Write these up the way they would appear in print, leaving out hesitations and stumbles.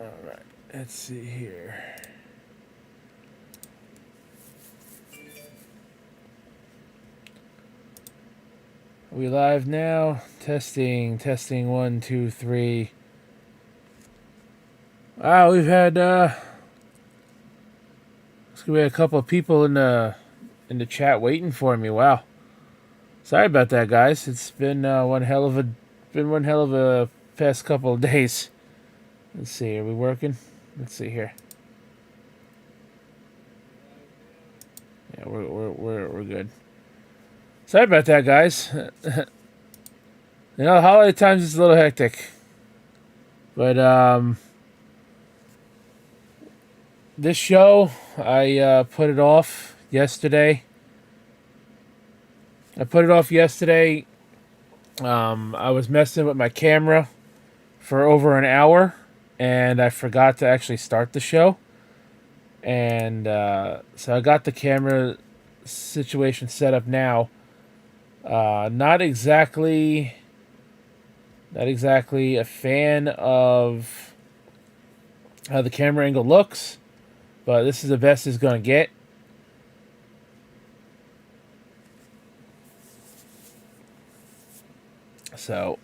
Alright, let's see here. Are we live now? Testing, 1, 2, 3. Wow, we've had a couple of people in the chat waiting for me. Wow. Sorry about that, guys. It's been one hell of a past couple of days. Let's see, are we working? Let's see here. Yeah, we're good. Sorry about that, guys. Holiday times is a little hectic. But this show, I put it off yesterday. I was messing with my camera for over an hour, and I forgot to actually start the show. And so I got the camera situation set up now. Not exactly a fan of how the camera angle looks, but this is the best it's going to get. So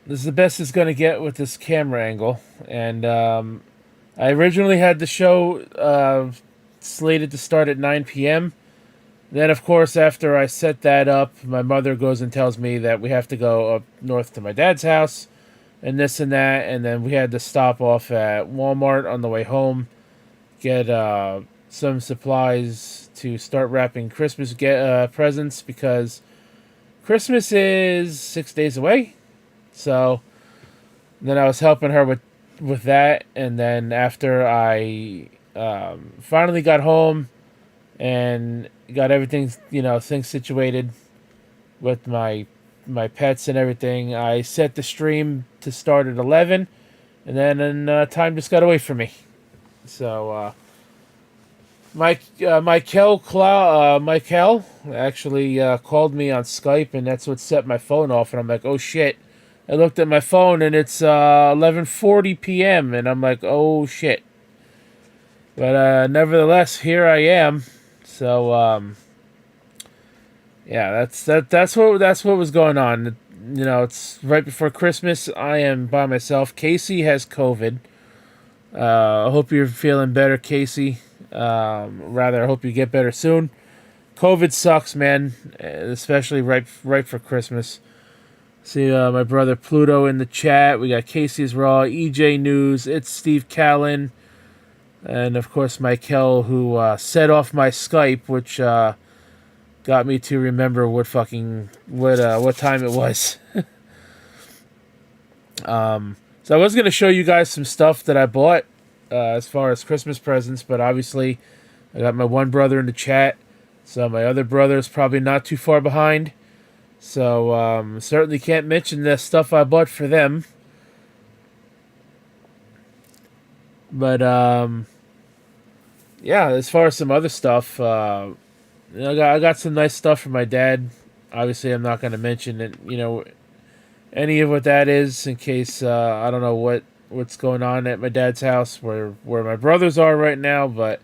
this is the best it's going to get with this camera angle. And I originally had the show slated to start at 9 p.m. Then, of course, after I set that up, my mother goes and tells me that we have to go up north to my dad's house and this and that. And then we had to stop off at Walmart on the way home, get some supplies to start wrapping Christmas presents, because Christmas is 6 days away. So then I was helping her with that. And then after I finally got home and got everything, things situated with my pets and everything, I set the stream to start at 11, and then time just got away from me. So Michael actually called me on Skype, and that's what set my phone off. And I'm like, oh shit! I looked at my phone, and it's 11:40 p.m. and I'm like, oh shit! But nevertheless, here I am. So yeah, that's what was going on. It's right before Christmas. I am by myself. Casey has COVID. I hope you're feeling better, Casey. Rather, I hope you get better soon. COVID sucks, man, especially right for Christmas. See my brother Pluto in the chat. We got Casey's Raw, EJ News. It's Steve Callan. And, of course, Michael, who set off my Skype, which got me to remember what time it was. So I was going to show you guys some stuff that I bought as far as Christmas presents, but obviously I got my one brother in the chat, so my other brother is probably not too far behind. So certainly can't mention the stuff I bought for them. But yeah, as far as some other stuff, I got some nice stuff for my dad. Obviously, I'm not going to mention it, any of what that is, in case I don't know what's going on at my dad's house, where my brothers are right now. But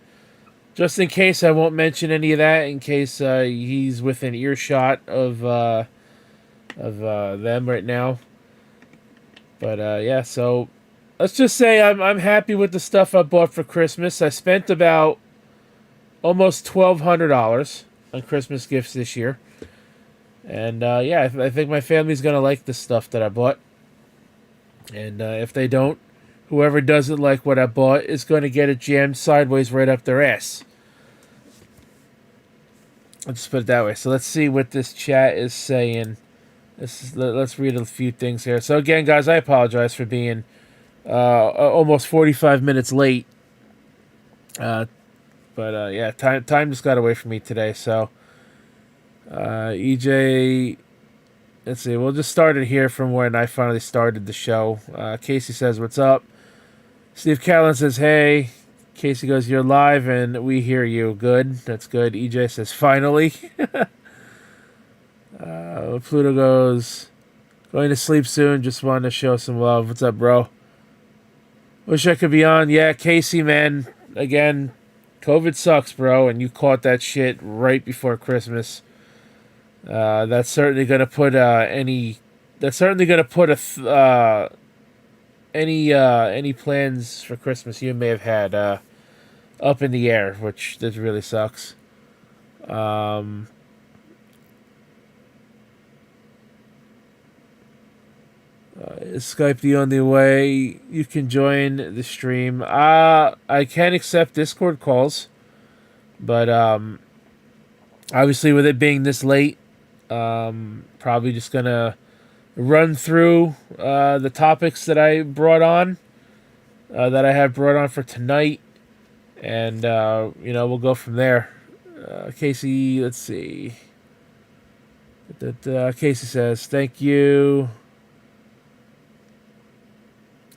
just in case, I won't mention any of that, in case he's within earshot of them right now. But yeah, so let's just say I'm happy with the stuff I bought for Christmas. I spent about almost $1,200 on Christmas gifts this year. And yeah, I think my family's going to like the stuff that I bought. And if they don't, whoever doesn't like what I bought is going to get it jammed sideways right up their ass. Let's just put it that way. So let's see what this chat is saying. Let's read a few things here. So again, guys, I apologize for being almost 45 minutes late. But yeah, time just got away from me today. So EJ, let's see. We'll just start it here from when I finally started the show. Casey says, "What's up?" Steve Callan says, "Hey." Casey goes, "You're live and we hear you." Good. That's good. EJ says, "Finally." Pluto goes, "Going to sleep soon. Just wanted to show some love." What's up, bro? Wish I could be on. Yeah, Casey, man. Again, COVID sucks, bro, and you caught that shit right before Christmas. That's certainly gonna put any. That's certainly gonna put any plans for Christmas you may have had up in the air, which this really sucks. Um, is Skype the only way you can join the stream? I can accept Discord calls, but obviously with it being this late, probably just gonna run through the topics that I brought on, that I have brought on for tonight, and we'll go from there. Casey, let's see. Casey says thank you.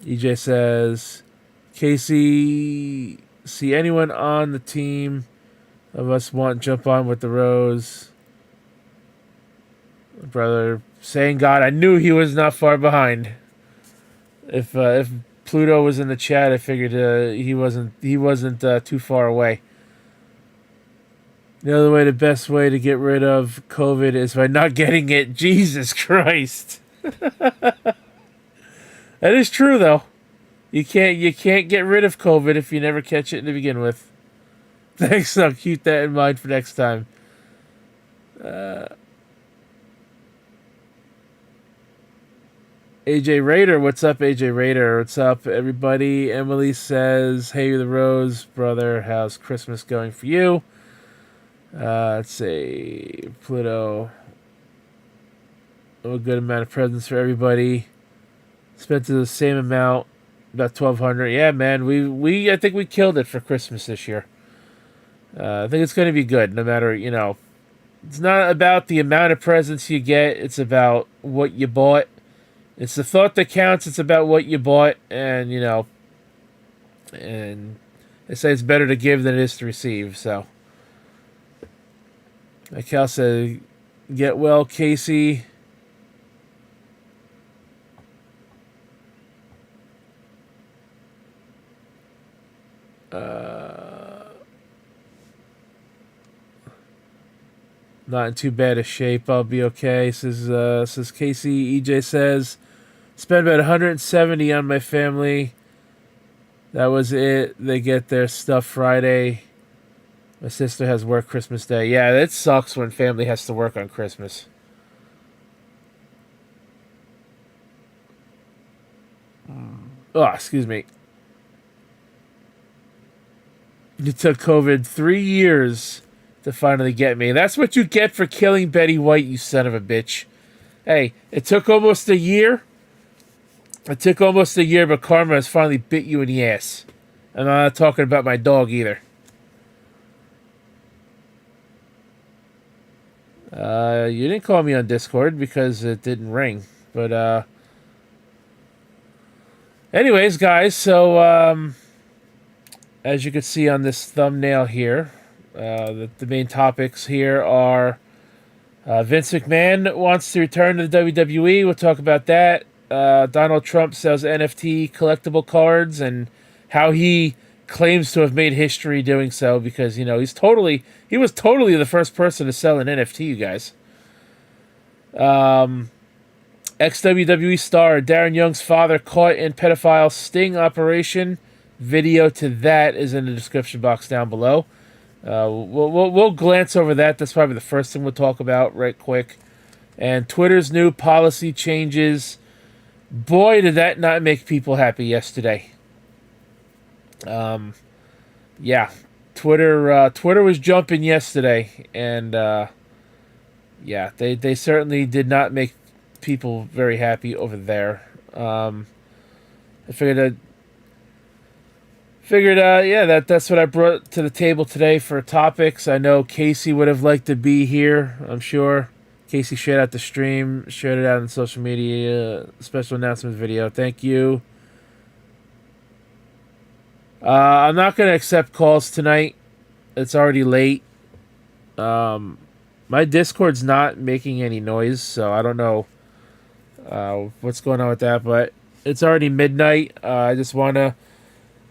EJ says, Casey, see anyone on the team of us want jump on with the Rose? Brother, saying God, I knew he was not far behind. If Pluto was in the chat, I figured he wasn't too far away. The best way to get rid of COVID is by not getting it. Jesus Christ. That is true, though. You can't get rid of COVID if you never catch it to begin with. Thanks, I'll keep that in mind for next time. AJ Raider, what's up, AJ Raider? What's up, everybody? Emily says, hey, the Rose, brother, how's Christmas going for you? Let's see, Pluto. A good amount of presents for everybody. Spent the same amount, about 1,200. Yeah, man, I think we killed it for Christmas this year. I think it's going to be good, no matter, it's not about the amount of presents you get, it's about what you bought. It's the thought that counts, it's about what you bought, and, and they say it's better to give than it is to receive, so. Like Cal said, get well, Casey. Not in too bad a shape. I'll be okay. Says Casey. EJ says, spent about 170 on my family. That was it. They get their stuff Friday. My sister has work Christmas Day. Yeah, it sucks when family has to work on Christmas. Oh, excuse me. It took COVID 3 years to finally get me. That's what you get for killing Betty White, you son of a bitch. Hey, it took almost a year. But karma has finally bit you in the ass. And I'm not talking about my dog either. You didn't call me on Discord because it didn't ring. But, anyways, guys, so, as you can see on this thumbnail here, the main topics here are Vince McMahon wants to return to the WWE. We'll talk about that. Donald Trump sells NFT collectible cards and how he claims to have made history doing so because, he was totally the first person to sell an NFT, you guys. Ex-WWE star Darren Young's father caught in pedophile sting operation. Video to that is in the description box down below. We'll glance over that. That's probably the first thing we'll talk about right quick. And Twitter's new policy changes. Boy, did that not make people happy yesterday. Yeah, Twitter was jumping yesterday, and yeah, they certainly did not make people very happy over there. I figured, that's what I brought to the table today for topics. I know Casey would have liked to be here, I'm sure. Casey shared out the stream, shared it out on social media, special announcement video. Thank you. I'm not going to accept calls tonight. It's already late. My Discord's not making any noise, so I don't know what's going on with that, but it's already midnight. I just want to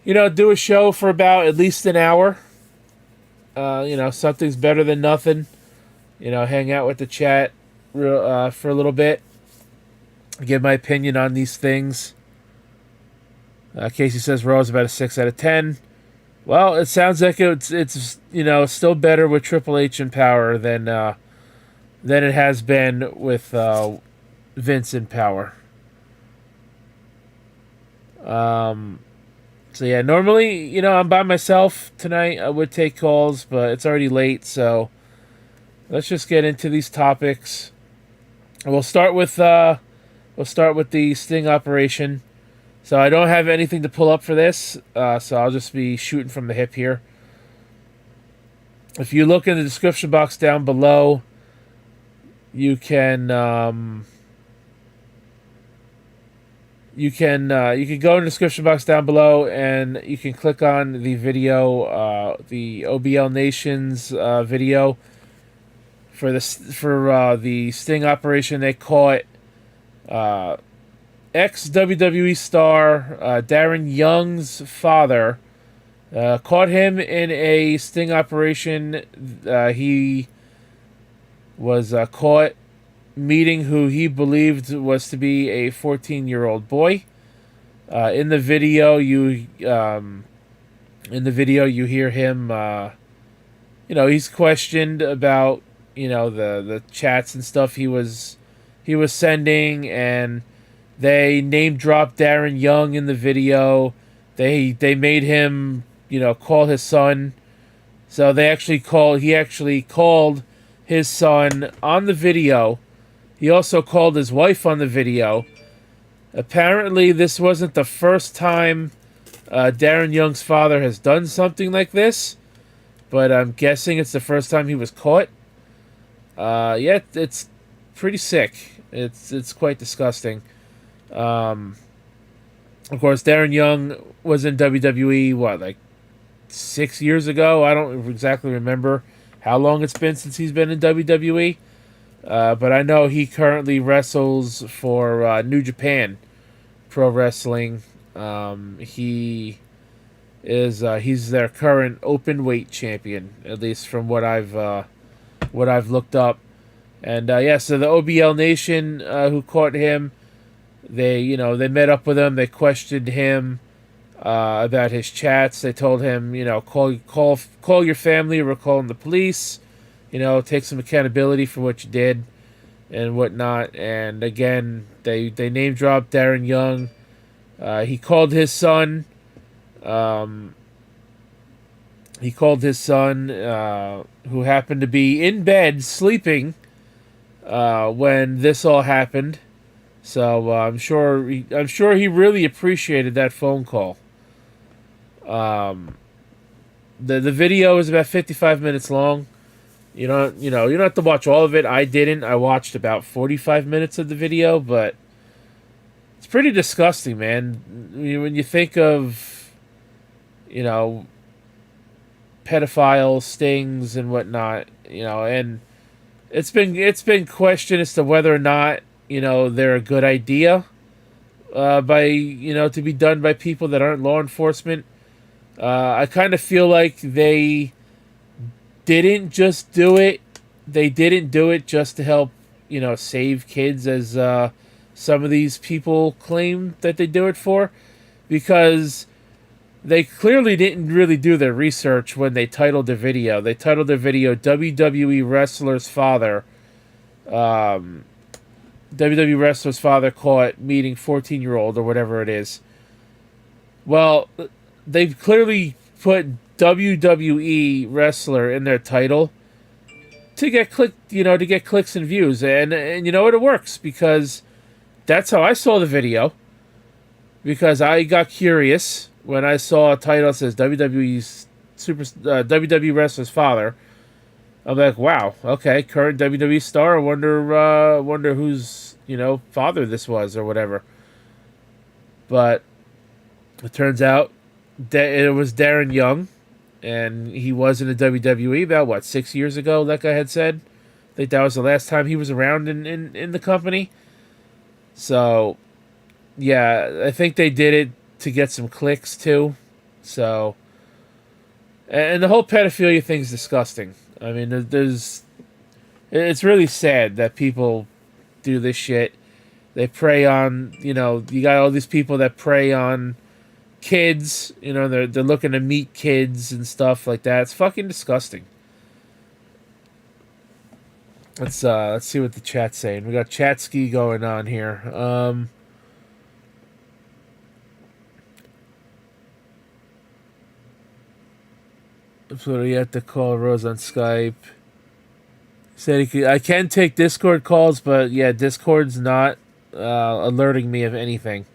do a show for about at least an hour. Something's better than nothing. Hang out with the chat for a little bit. Give my opinion on these things. Casey says Raw's about a 6 out of 10. Well, it sounds like it's still better with Triple H in power than it has been with Vince in power. So yeah, normally I'm by myself tonight. I would take calls, but it's already late, so let's just get into these topics. We'll start with the sting operation. So I don't have anything to pull up for this, so I'll just be shooting from the hip here. If you look in the description box down below, you can you can go in the description box down below, and you can click on the video, the OBL Nation's video for the sting operation. They call it ex-WWE star Darren Young's father caught him in a sting operation. He was caught meeting who he believed was to be a 14-year-old boy. In the video, you hear him. He's questioned about the chats and stuff he was sending, and they name dropped Darren Young in the video. They made him call his son. So he actually called his son on the video. He also called his wife on the video. Apparently, this wasn't the first time Darren Young's father has done something like this, but I'm guessing it's the first time he was caught. Yeah, it's pretty sick. It's quite disgusting. Of course, Darren Young was in WWE, like 6 years ago? I don't exactly remember how long it's been since he's been in WWE. But I know he currently wrestles for New Japan Pro Wrestling. He's their current open weight champion, at least from what I've looked up. And so the OBL Nation who caught him, they met up with him. They questioned him about his chats. They told him, call your family. We're calling the police. Take some accountability for what you did and whatnot. And again, they name dropped Darren Young. He called his son. Who happened to be in bed sleeping when this all happened. So I'm sure he really appreciated that phone call. The video is about 55 minutes long. You don't have to watch all of it. I didn't. I watched about 45 minutes of the video, but it's pretty disgusting, man. When you think of, pedophile stings and whatnot, and it's been questioned as to whether or not, they're a good idea, to be done by people that aren't law enforcement. I kind of feel like they didn't just do it. They didn't do it just to help, save kids, as some of these people claim that they do it for, because they clearly didn't really do their research when they titled their video. They titled their video WWE Wrestler's Father. WWE Wrestler's Father caught meeting 14-year-old or whatever it is. Well, they've clearly put WWE wrestler in their title to get clicks and views, and it works, because that's how I saw the video. Because I got curious when I saw a title that says WWE wrestler's father. I'm like, wow, okay, current WWE star. I wonder whose father this was or whatever. But it turns out that it was Darren Young. And he was in the WWE about, 6 years ago, that guy had said. I think that was the last time he was around in the company. So, yeah, I think they did it to get some clicks, too. So, and the whole pedophilia thing's disgusting. I mean, it's really sad that people do this shit. They prey on, you got all these people that prey on kids. They're looking to meet kids and stuff like that. It's fucking disgusting. Let's see what the chat's saying. We got Chatsky going on here. So you have to call Rose on Skype. Said I can take Discord calls, but yeah, Discord's not alerting me of anything.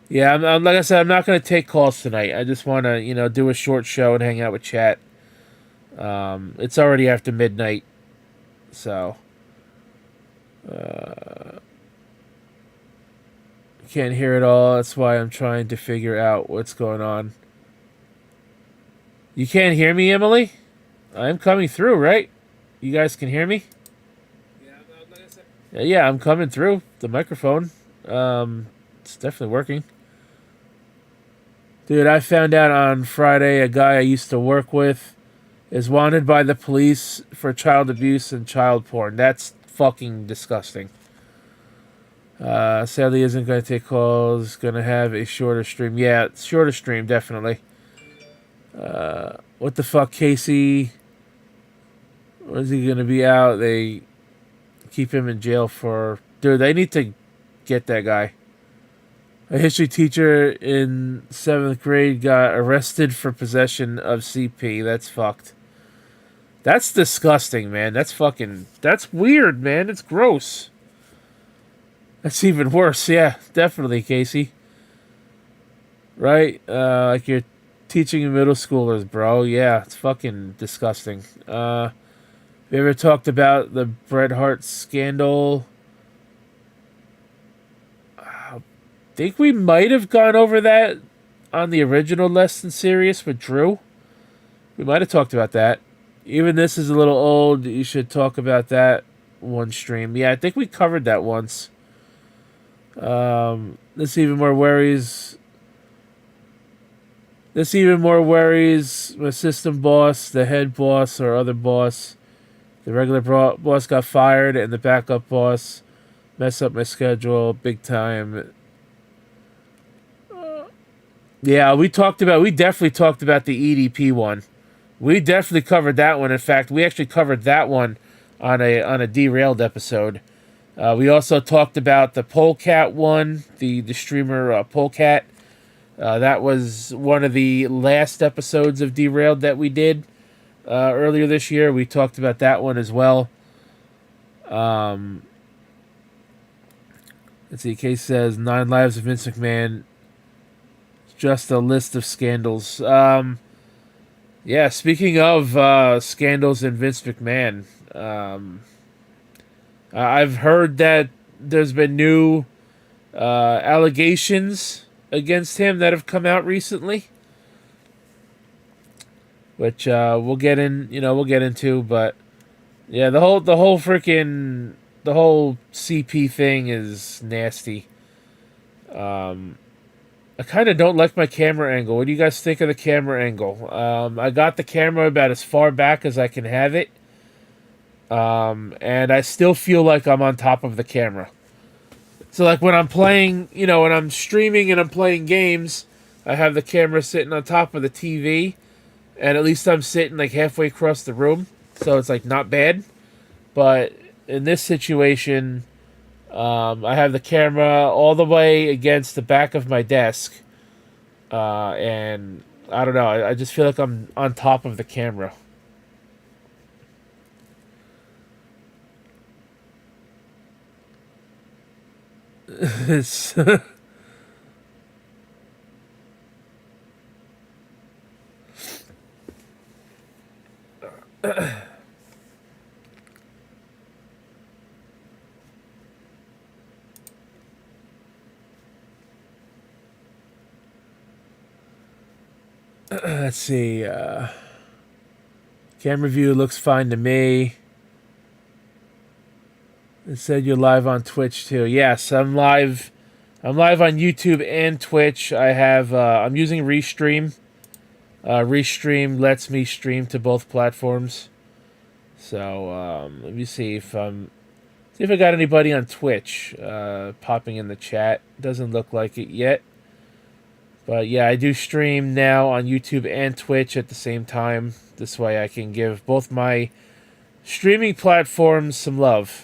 Yeah, I'm like I said, I'm not gonna take calls tonight. I just want to do a short show and hang out with chat. It's already after midnight, so can't hear it all. That's why I'm trying to figure out what's going on. You can't hear me, Emily? I'm coming through, right? You guys can hear me? Yeah, I'm coming through the microphone. It's definitely working. Dude, I found out on Friday a guy I used to work with is wanted by the police for child abuse and child porn. That's fucking disgusting. Sadly isn't going to take calls. Going to have a shorter stream. Yeah, shorter stream, definitely. What the fuck, Casey? When's he going to be out? They keep him in jail for... Dude, they need to get that guy. A history teacher in 7th grade got arrested for possession of CP. That's fucked. That's disgusting, man. That's weird, man. It's gross. That's even worse. Yeah, definitely, Casey. Right? Like you're teaching middle schoolers, bro. Yeah, it's fucking disgusting. Have you ever talked about the Bret Hart scandal? I think we might have gone over that on the original Less Than Serious with Drew. We might have talked about that. Even this is a little old. You should talk about that one stream. Yeah, I think we covered that once. This even more worries my system boss, the head boss, or other boss. The regular boss got fired, and the backup boss messed up my schedule big time. Yeah, we definitely talked about the EDP one. We definitely covered that one. In fact, we actually covered that one on a derailed episode. We also talked about the Polecat one, the streamer Polecat. That was one of the last episodes of Derailed that we did earlier this year. We talked about that one as well. Let's see. Case says 9 Lives of Vince McMahon. Just a list of scandals. Yeah, speaking of scandals in Vince McMahon, I've heard that there's been new allegations against him that have come out recently, which we'll get into. But yeah, the whole CP thing is nasty. I kind of don't like my camera angle. What do you guys think of the camera angle? I got the camera about as far back as I can have it. And I still feel like I'm on top of the camera. So like when I'm playing, when I'm streaming and I'm playing games, I have the camera sitting on top of the TV. And at least I'm sitting like halfway across the room. So it's like not bad. But in this situation... I have the camera all the way against the back of my desk. And I don't know. I just feel like I'm on top of the camera. It's let's see. Camera view looks fine to me. It said you're live on Twitch too. Yes, I'm live I'm live on YouTube and Twitch. I'm using Restream. Restream lets me stream to both platforms. So let me see if I got anybody on Twitch popping in the chat. Doesn't look like it yet. But yeah, I do stream now on YouTube and Twitch at the same time. This way I can give both my streaming platforms some love.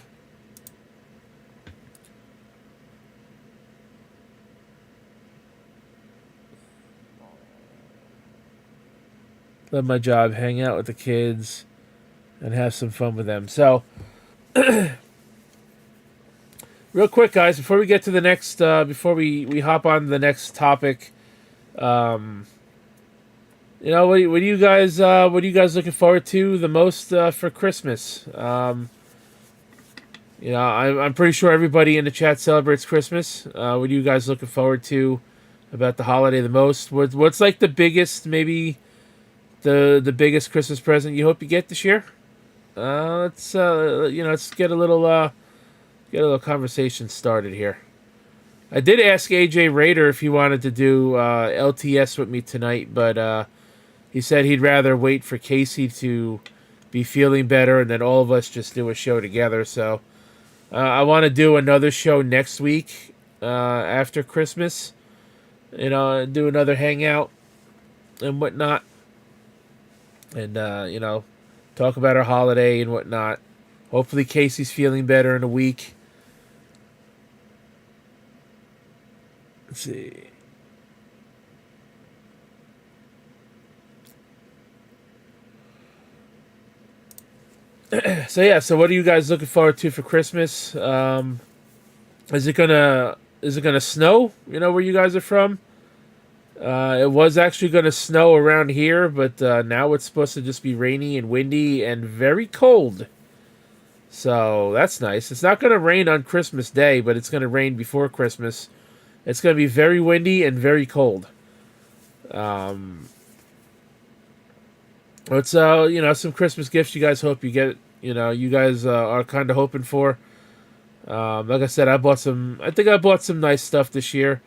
Love my job, hang out with the kids, and have some fun with them. So, real quick, guys, before we get to the next, before we hop on to the next topic, what are you guys looking forward to the most for Christmas? I'm pretty sure everybody in the chat celebrates Christmas. What are you guys looking forward to about the holiday the most? What's like the biggest, maybe the biggest Christmas present you hope you get this year? Let's get a little conversation started here. I did ask AJ Rader if he wanted to do LTS with me tonight, but he said he'd rather wait for Casey to be feeling better and then all of us just do a show together. So I want to do another show next week after Christmas. Do another hangout and whatnot. And, talk about our holiday and whatnot. Hopefully Casey's feeling better in a week. Let's see. So what are you guys looking forward to for Christmas? Is it gonna snow? Where you guys are from? It was actually going to snow around here, but now it's supposed to just be rainy and windy and very cold. So that's nice. It's not going to rain on Christmas Day, but it's going to rain before Christmas. It's going to be very windy and very cold. It's some Christmas gifts you guys hope you get. You guys are kind of hoping for. Like I said, I think I bought some nice stuff this year.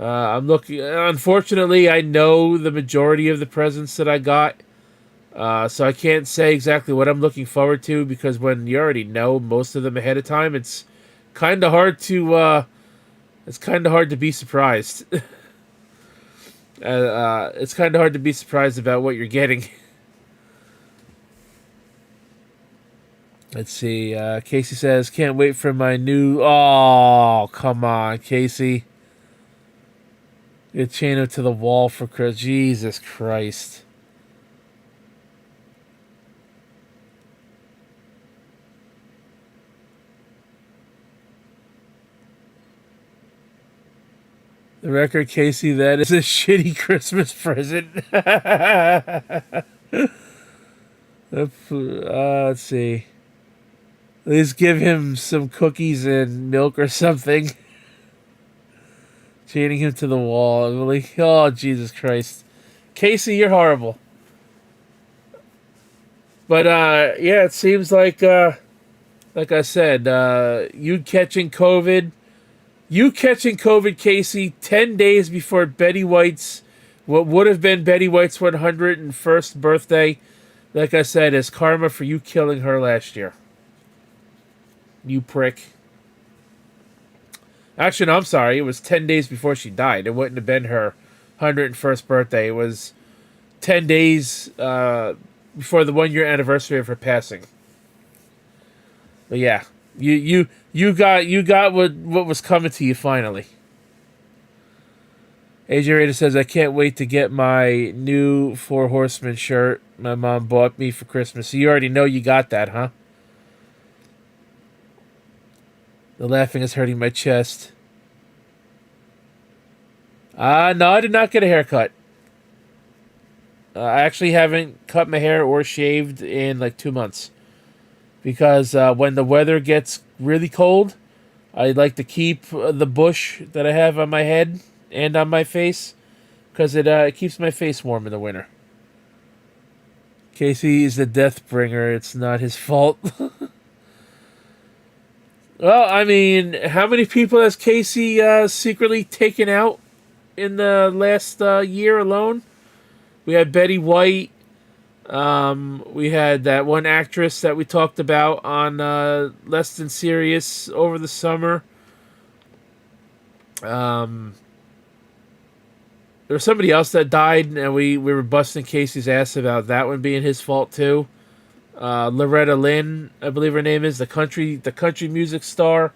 I'm looking. Unfortunately, I know the majority of the presents that I got, so I can't say exactly what I'm looking forward to because when you already know most of them ahead of time, it's kind of hard to be surprised. It's kind of hard to be surprised about what you're getting. Let's see. Casey says, "Can't wait for my new." Oh, come on, Casey. You chain him to the wall for Chris. Jesus Christ. The record, Casey, that is a shitty Christmas present. Let's see. At least give him some cookies and milk or something. Chaining him to the wall. Really? Oh, Jesus Christ. Casey, you're horrible. But, yeah, it seems like I said, you catching COVID, Casey, 10 days before what would have been Betty White's 101st birthday, like I said, is karma for you killing her last year. You prick. Actually, no, I'm sorry. It was 10 days before she died. It wouldn't have been her 101st birthday. It was 10 days before the 1 year anniversary of her passing. But yeah, you got what was coming to you finally. AJ Raider says, "I can't wait to get my new Four Horsemen shirt my mom bought me for Christmas." So you already know you got that, huh? The laughing is hurting my chest. No, I did not get a haircut. I actually haven't cut my hair or shaved in like 2 months. Because when the weather gets really cold, I like to keep the bush that I have on my head and on my face. Because it keeps my face warm in the winter. Casey is the death bringer. It's not his fault. Well, I mean, how many people has Casey secretly taken out in the last year alone? We had Betty White. We had that one actress that we talked about on Less Than Serious over the summer. Um, there was somebody else that died, and we were busting Casey's ass about that one being his fault too. Loretta Lynn, I believe her name is, the country music star.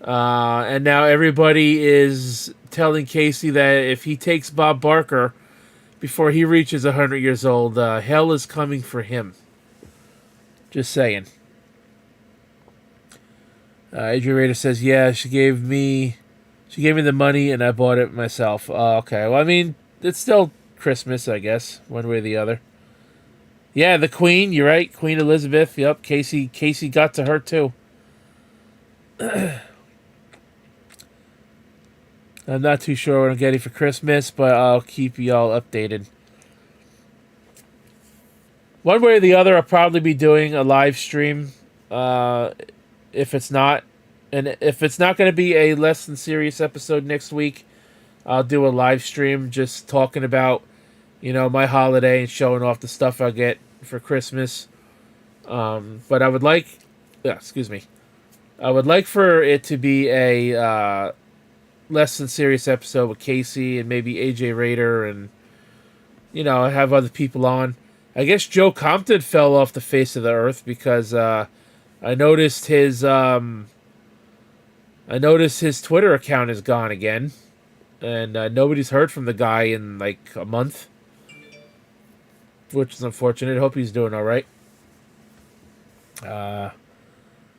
And now everybody is telling Casey that if he takes Bob Barker before he reaches 100 years old, hell is coming for him. Just saying. Adrian Rader says, "Yeah, she gave me the money and I bought it myself." Okay, well, I mean, it's still Christmas, I guess, one way or the other. Yeah, the Queen. You're right, Queen Elizabeth. Yep, Casey got to her too. I'm not too sure what I'm getting for Christmas, but I'll keep y'all updated. One way or the other, I'll probably be doing a live stream. If it's not, and if it's not going to be a Less Than Serious episode next week, I'll do a live stream just talking about, my holiday and showing off the stuff I get for Christmas. But I would like, excuse me, I would like for it to be a Less Than Serious episode with Casey and maybe AJ Raider and, have other people on. I guess Joe Compton fell off the face of the earth because I noticed his Twitter account is gone again, and nobody's heard from the guy in like a month, which is unfortunate. Hope he's doing all right.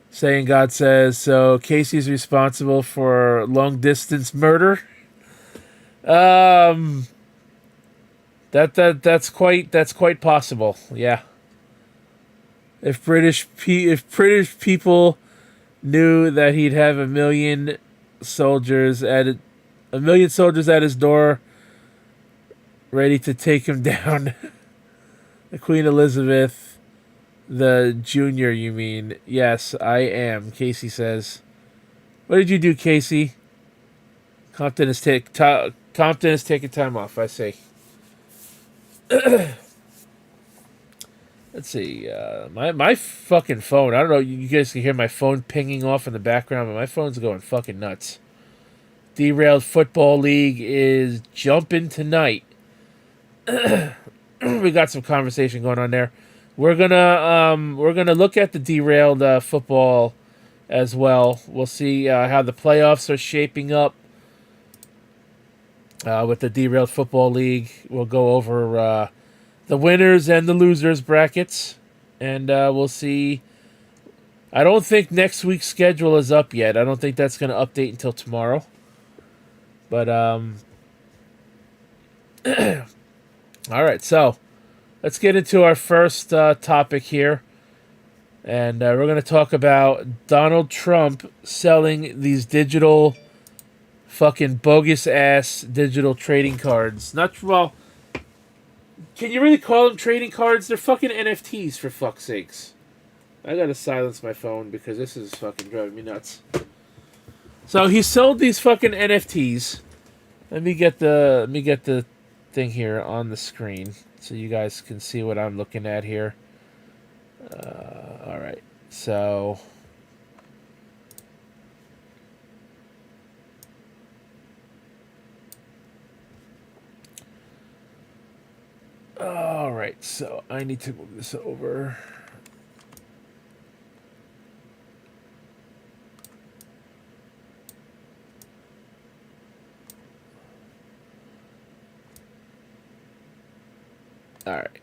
Saying God says so. Casey's responsible for long distance murder. That's quite possible. Yeah. If British people knew that he'd have a million soldiers at his door, ready to take him down. The Queen Elizabeth, the Junior, you mean? Yes, I am. Casey says. What did you do, Casey? Compton is taking time off. I see. Let's see. My fucking phone. I don't know. You guys can hear my phone pinging off in the background, but my phone's going fucking nuts. Derailed Football League is jumping tonight. We got some conversation going on there. We're gonna look at the derailed football as well. We'll see how the playoffs are shaping up with the Derailed Football League. We'll go over the winners and the losers brackets, and we'll see. I don't think next week's schedule is up yet. I don't think that's going to update until tomorrow. But all right, so let's get into our first topic here, and we're going to talk about Donald Trump selling these digital, fucking bogus ass digital trading cards. Not well. Can you really call them trading cards? They're fucking NFTs, for fuck's sakes. I gotta silence my phone because this is fucking driving me nuts. So he sold these fucking NFTs. Let me get the thing here on the screen so you guys can see what I'm looking at here. All right, so. All right, so I need to move this over. All right.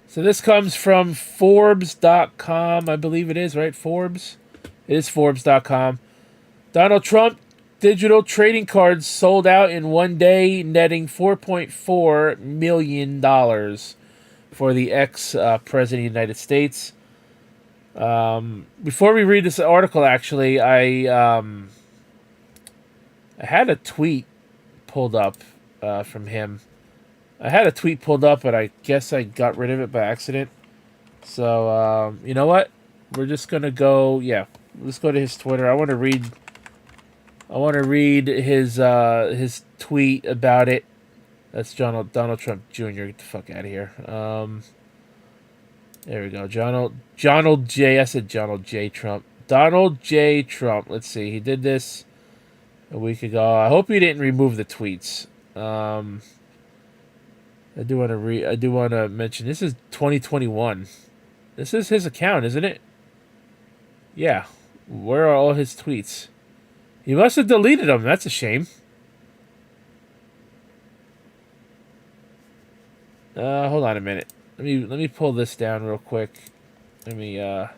So this comes from Forbes.com, I believe it is, right? Forbes? It is Forbes.com. Donald Trump digital trading cards sold out in one day, netting $4.4 million for the ex-president of the United States. Before we read this article, actually, I had a tweet pulled up from him. I had a tweet pulled up, but I guess I got rid of it by accident. So you know what? We're just gonna go. Yeah, let's go to his Twitter. I want to read. I want to read his tweet about it. That's Donald Trump Jr. Get the fuck out of here. There we go. Donald J. I said Donald J. Trump. Donald J. Trump. Let's see. He did this a week ago. I hope he didn't remove the tweets. I do want to mention this is 2021. This is his account, isn't it? Yeah. Where are all his tweets? He must have deleted them. That's a shame. Hold on a minute. Let me pull this down real quick. Let me I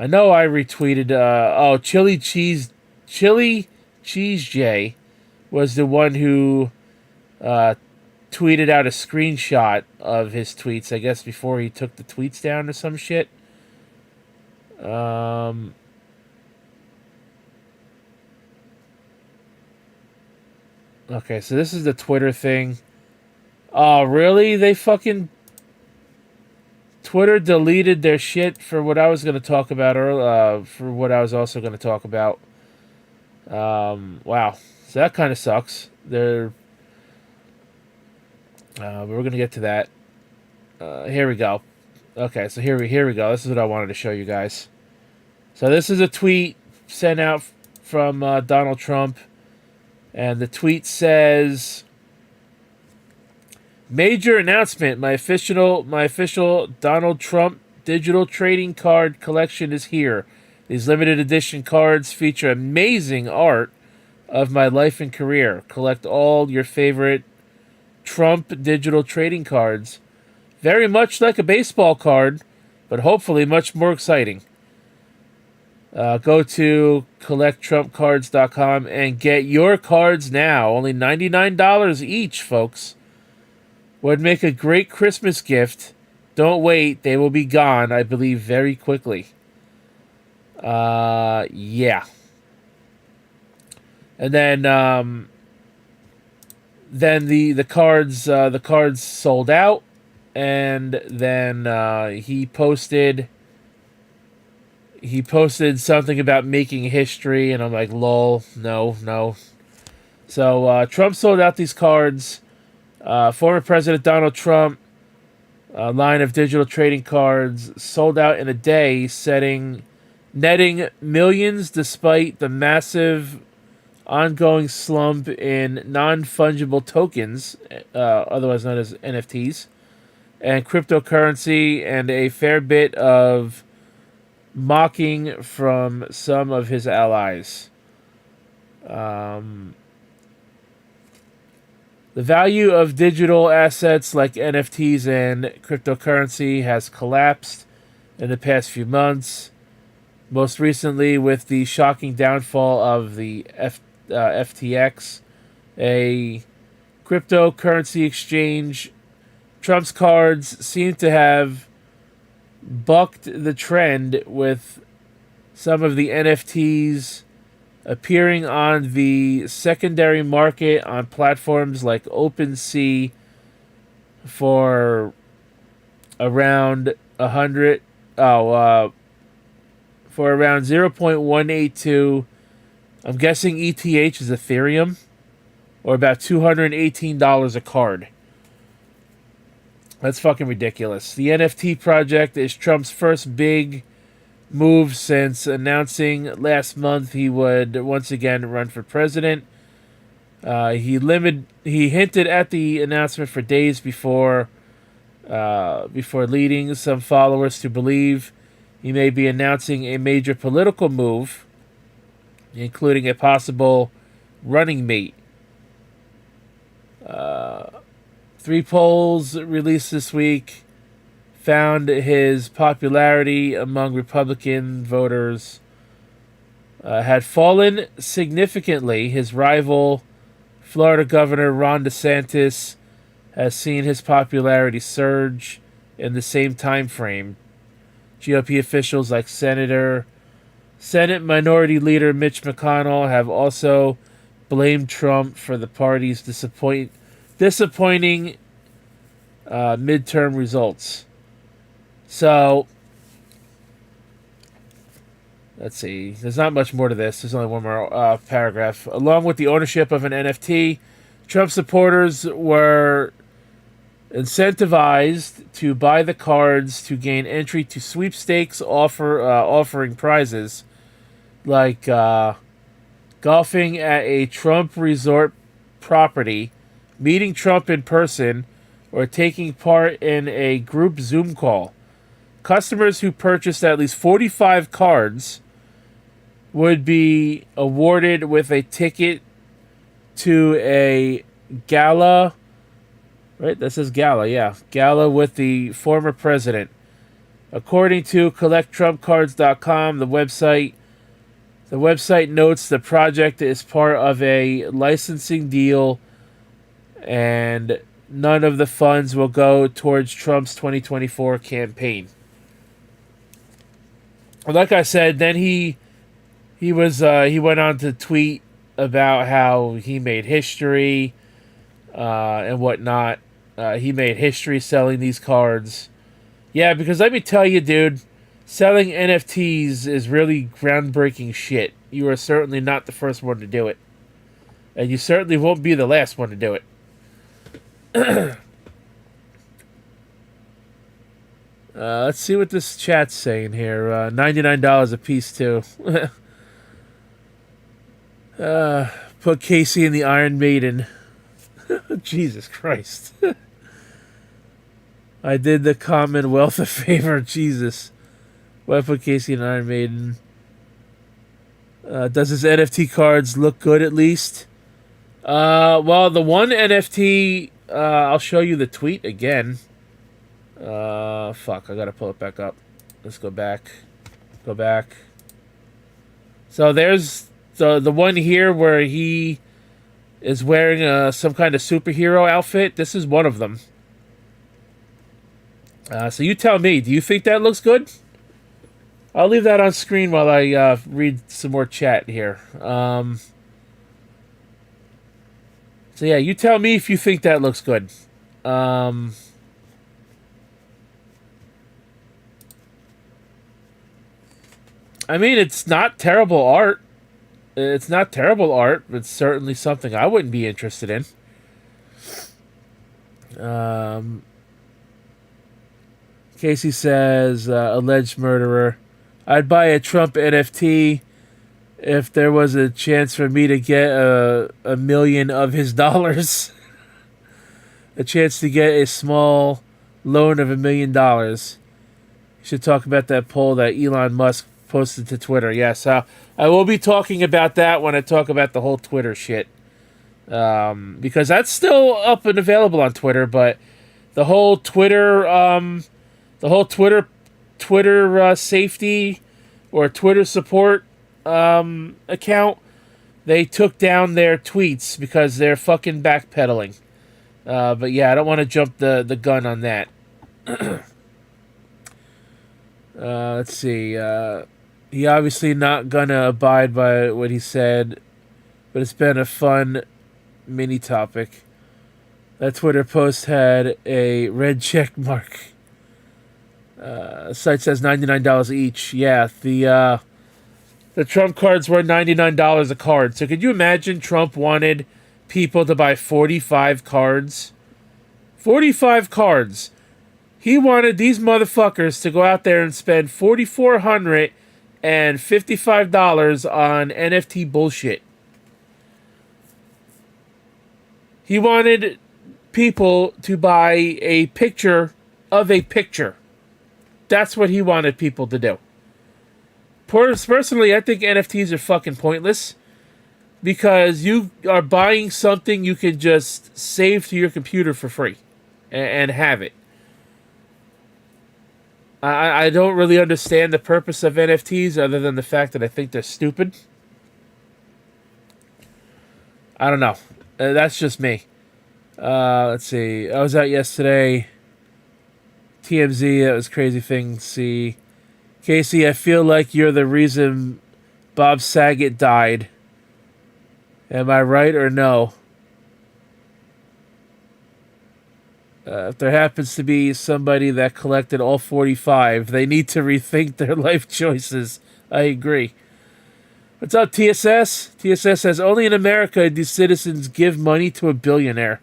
know I retweeted Chili Cheese J was the one who tweeted out a screenshot of his tweets, I guess before he took the tweets down or some shit. Okay, so this is the Twitter thing. Oh, really? They fucking Twitter deleted their shit for what I was going to talk about earlier, for what I was also going to talk about. Wow. So that kind of sucks. We're going to get to that. Here we go. Okay, so here we go. This is what I wanted to show you guys. So this is a tweet sent out from Donald Trump, and the tweet says, "Major announcement: my official Donald Trump digital trading card collection is here. These limited edition cards feature amazing art of my life and career. Collect all your favorite Trump digital trading cards. Very much like a baseball card, but hopefully much more exciting. Go to collecttrumpcards.com and get your cards now. Only $99 each, folks. Would make a great Christmas gift. Don't wait. They will be gone, I believe, very quickly." Yeah. And then the cards sold out, and then he posted something about making history, and I'm like, lol, no. So Trump sold out these cards. Former President Donald Trump, a line of digital trading cards, sold out in a day, netting millions despite the massive ongoing slump in non-fungible tokens, otherwise known as NFTs, and cryptocurrency, and a fair bit of mocking from some of his allies. The value of digital assets like NFTs and cryptocurrency has collapsed in the past few months, most recently with the shocking downfall of the FTX, a cryptocurrency exchange. Trump's cards seem to have bucked the trend, with some of the NFTs appearing on the secondary market on platforms like OpenSea for around for around 0.182. I'm guessing ETH is Ethereum, or about $218 a card. That's fucking ridiculous. The NFT project is Trump's first big move since announcing last month he would once again run for president. He hinted at the announcement for days before leading some followers to believe he may be announcing a major political move, including a possible running mate. 3 polls released this week found his popularity among Republican voters had fallen significantly. His rival, Florida Governor Ron DeSantis, has seen his popularity surge in the same time frame. GOP officials like Senate Minority Leader Mitch McConnell have also blamed Trump for the party's disappointing disappointing midterm results. So, let's see. There's not much more to this. There's only one more paragraph. Along with the ownership of an NFT, Trump supporters were incentivized to buy the cards to gain entry to sweepstakes offering prizes like golfing at a Trump resort property, meeting Trump in person, or taking part in a group Zoom call. Customers who purchased at least 45 cards would be awarded with a ticket to a gala. Right, that says gala, yeah. Gala with the former president. According to CollectTrumpCards.com, the website notes the project is part of a licensing deal and none of the funds will go towards Trump's 2024 campaign. Like I said, then he went on to tweet about how he made history and whatnot. He made history selling these cards. Yeah, because let me tell you, dude, selling NFTs is really groundbreaking shit. You are certainly not the first one to do it. And you certainly won't be the last one to do it. Let's see what this chat's saying here. $99 a piece, too. Put Casey in the Iron Maiden. Jesus Christ. I did the Commonwealth a favor. Jesus. Why put Casey in Iron Maiden? Does his NFT cards look good at least? Well, the one NFT, I'll show you the tweet again. Fuck, I gotta pull it back up. Let's go back. Go back. So there's the one here where he is wearing some kind of superhero outfit. This is one of them. So you tell me, do you think that looks good? I'll leave that on screen while I read some more chat here. So yeah, you tell me if you think that looks good. I mean, it's not terrible art. It's not terrible art. It's certainly something I wouldn't be interested in. Casey says, alleged murderer. I'd buy a Trump NFT if there was a chance for me to get a million of his dollars. A chance to get a small loan of $1 million. You should talk about that poll that Elon Musk posted to Twitter. Yes, I will be talking about that when I talk about the whole Twitter shit. Because that's still up and available on Twitter, but the whole Twitter safety or Twitter support account, they took down their tweets because they're fucking backpedaling. But yeah, I don't want to jump the gun on that. Let's see. He obviously not gonna abide by what he said, but it's been a fun mini topic. That Twitter post had a red check mark. Site says $99 each. Yeah, the Trump cards were $99 a card. So could you imagine Trump wanted people to buy 45 cards? 45 cards. He wanted these motherfuckers to go out there and spend $4,455 on NFT bullshit. He wanted people to buy a picture of a picture. That's what he wanted people to do. Personally, I think NFTs are fucking pointless because you are buying something you can just save to your computer for free and have it. I don't really understand the purpose of NFTs other than the fact that I think they're stupid. I don't know. That's just me. Let's see. I was out yesterday. TMZ, that was crazy thing to see. Casey, I feel like you're the reason Bob Saget died. Am I right or no? If there happens to be somebody that collected all 45, they need to rethink their life choices. I agree. What's up, TSS? TSS says, only in America do citizens give money to a billionaire.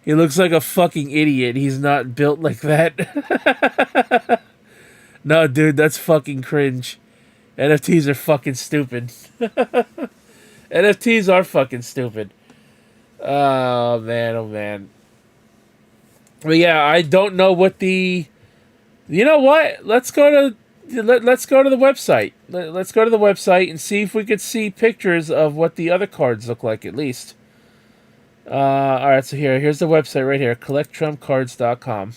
He looks like a fucking idiot. He's not built like that. No, dude, that's fucking cringe. NFTs are fucking stupid. NFTs are fucking stupid. Oh, man, oh, man. But yeah, I don't know what the... You know what? Let's go to the website. Let's go to the website and see if we could see pictures of what the other cards look like, at least. Alright, so here's the website right here. CollectTrumpCards.com.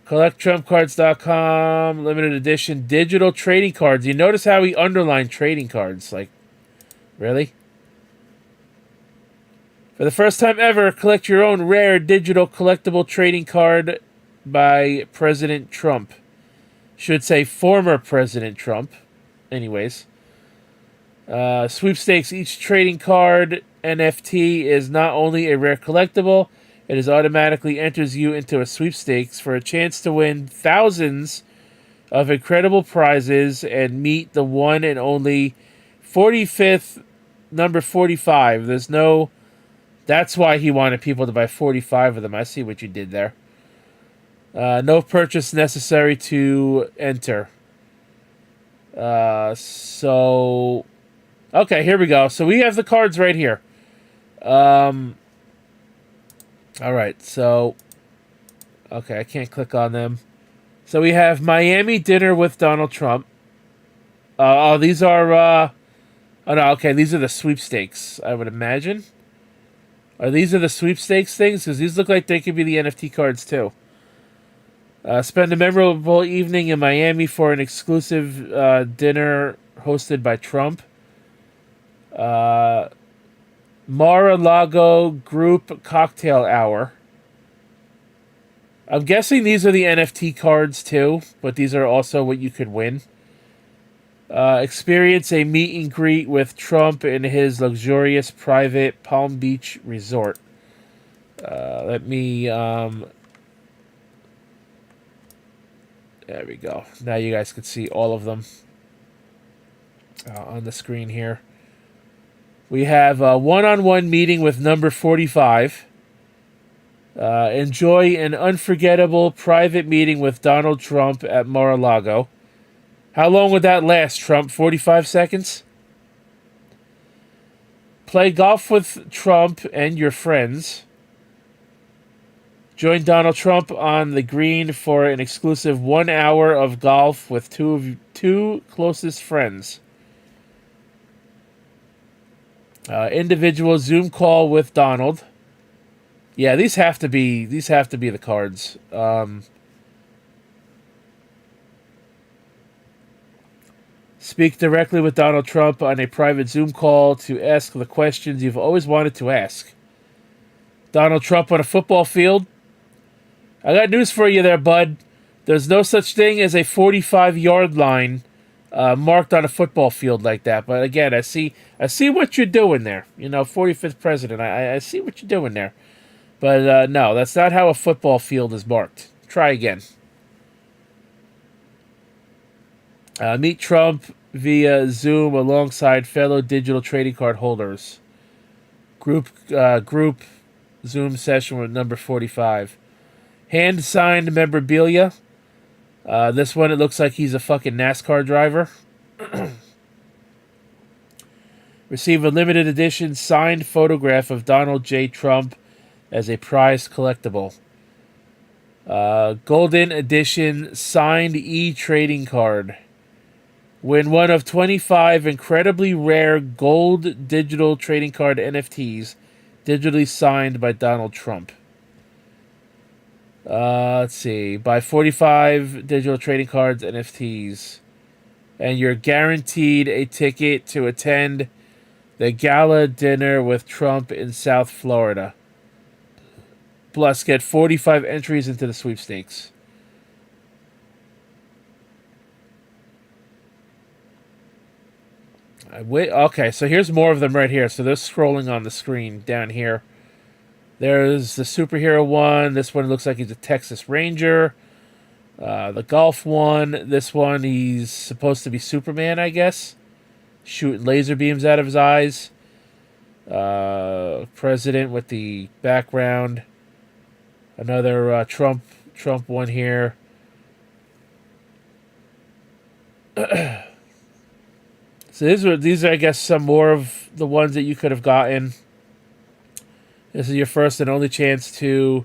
CollectTrumpCards.com, limited edition digital trading cards. You notice how he underlined trading cards. Like, really? For the first time ever, collect your own rare digital collectible trading card by President Trump. Should say former President Trump. Anyways. Sweepstakes. Each trading card NFT is not only a rare collectible, it is automatically enters you into a sweepstakes for a chance to win thousands of incredible prizes and meet the one and only 45th number 45. There's no... That's why he wanted people to buy 45 of them. I see what you did there. No purchase necessary to enter. So... Okay, here we go. So we have the cards right here. Alright, so... Okay, I can't click on them. So we have Miami Dinner with Donald Trump. These are... Oh, no, okay, these are the sweepstakes, I would imagine. These are the sweepstakes things? Because these look like they could be the NFT cards, too. Spend a memorable evening in Miami for an exclusive dinner hosted by Trump. Mar-a-Lago Group Cocktail Hour. I'm guessing these are the NFT cards, too. But these are also what you could win. Experience a meet and greet with Trump in his luxurious private Palm Beach resort. Let me... There we go. Now you guys can see all of them on the screen here. We have a one-on-one meeting with number 45. Enjoy an unforgettable private meeting with Donald Trump at Mar-a-Lago. How long would that last, Trump? 45 seconds? Play golf with Trump and your friends. Join Donald Trump on the green for an exclusive 1 hour of golf with two closest friends. Individual Zoom call with Donald. Yeah, these have to be the cards. Speak directly with Donald Trump on a private Zoom call to ask the questions you've always wanted to ask. Donald Trump on a football field. I got news for you there, bud. There's no such thing as a 45-yard line marked on a football field like that. But again, I see what you're doing there. 45th president. I see what you're doing there. But no, that's not how a football field is marked. Try again. Meet Trump via Zoom alongside fellow digital trading card holders. Group Zoom session with number 45. Hand-signed memorabilia. This one, it looks like he's a fucking NASCAR driver. Receive a limited edition signed photograph of Donald J. Trump as a prized collectible. Golden edition signed e-trading card. Win one of 25 incredibly rare gold digital trading card NFTs digitally signed by Donald Trump. Let's see. Buy 45 digital trading cards NFTs. And you're guaranteed a ticket to attend the gala dinner with Trump in South Florida. Plus, get 45 entries into the sweepstakes. Okay, so here's more of them right here. So they're scrolling on the screen down here. There's the superhero one. This one looks like he's a Texas Ranger. The golf one. This one, he's supposed to be Superman, I guess. Shooting laser beams out of his eyes. President with the background. Another Trump one here. So these are, I guess, some more of the ones that you could have gotten. This is your first and only chance to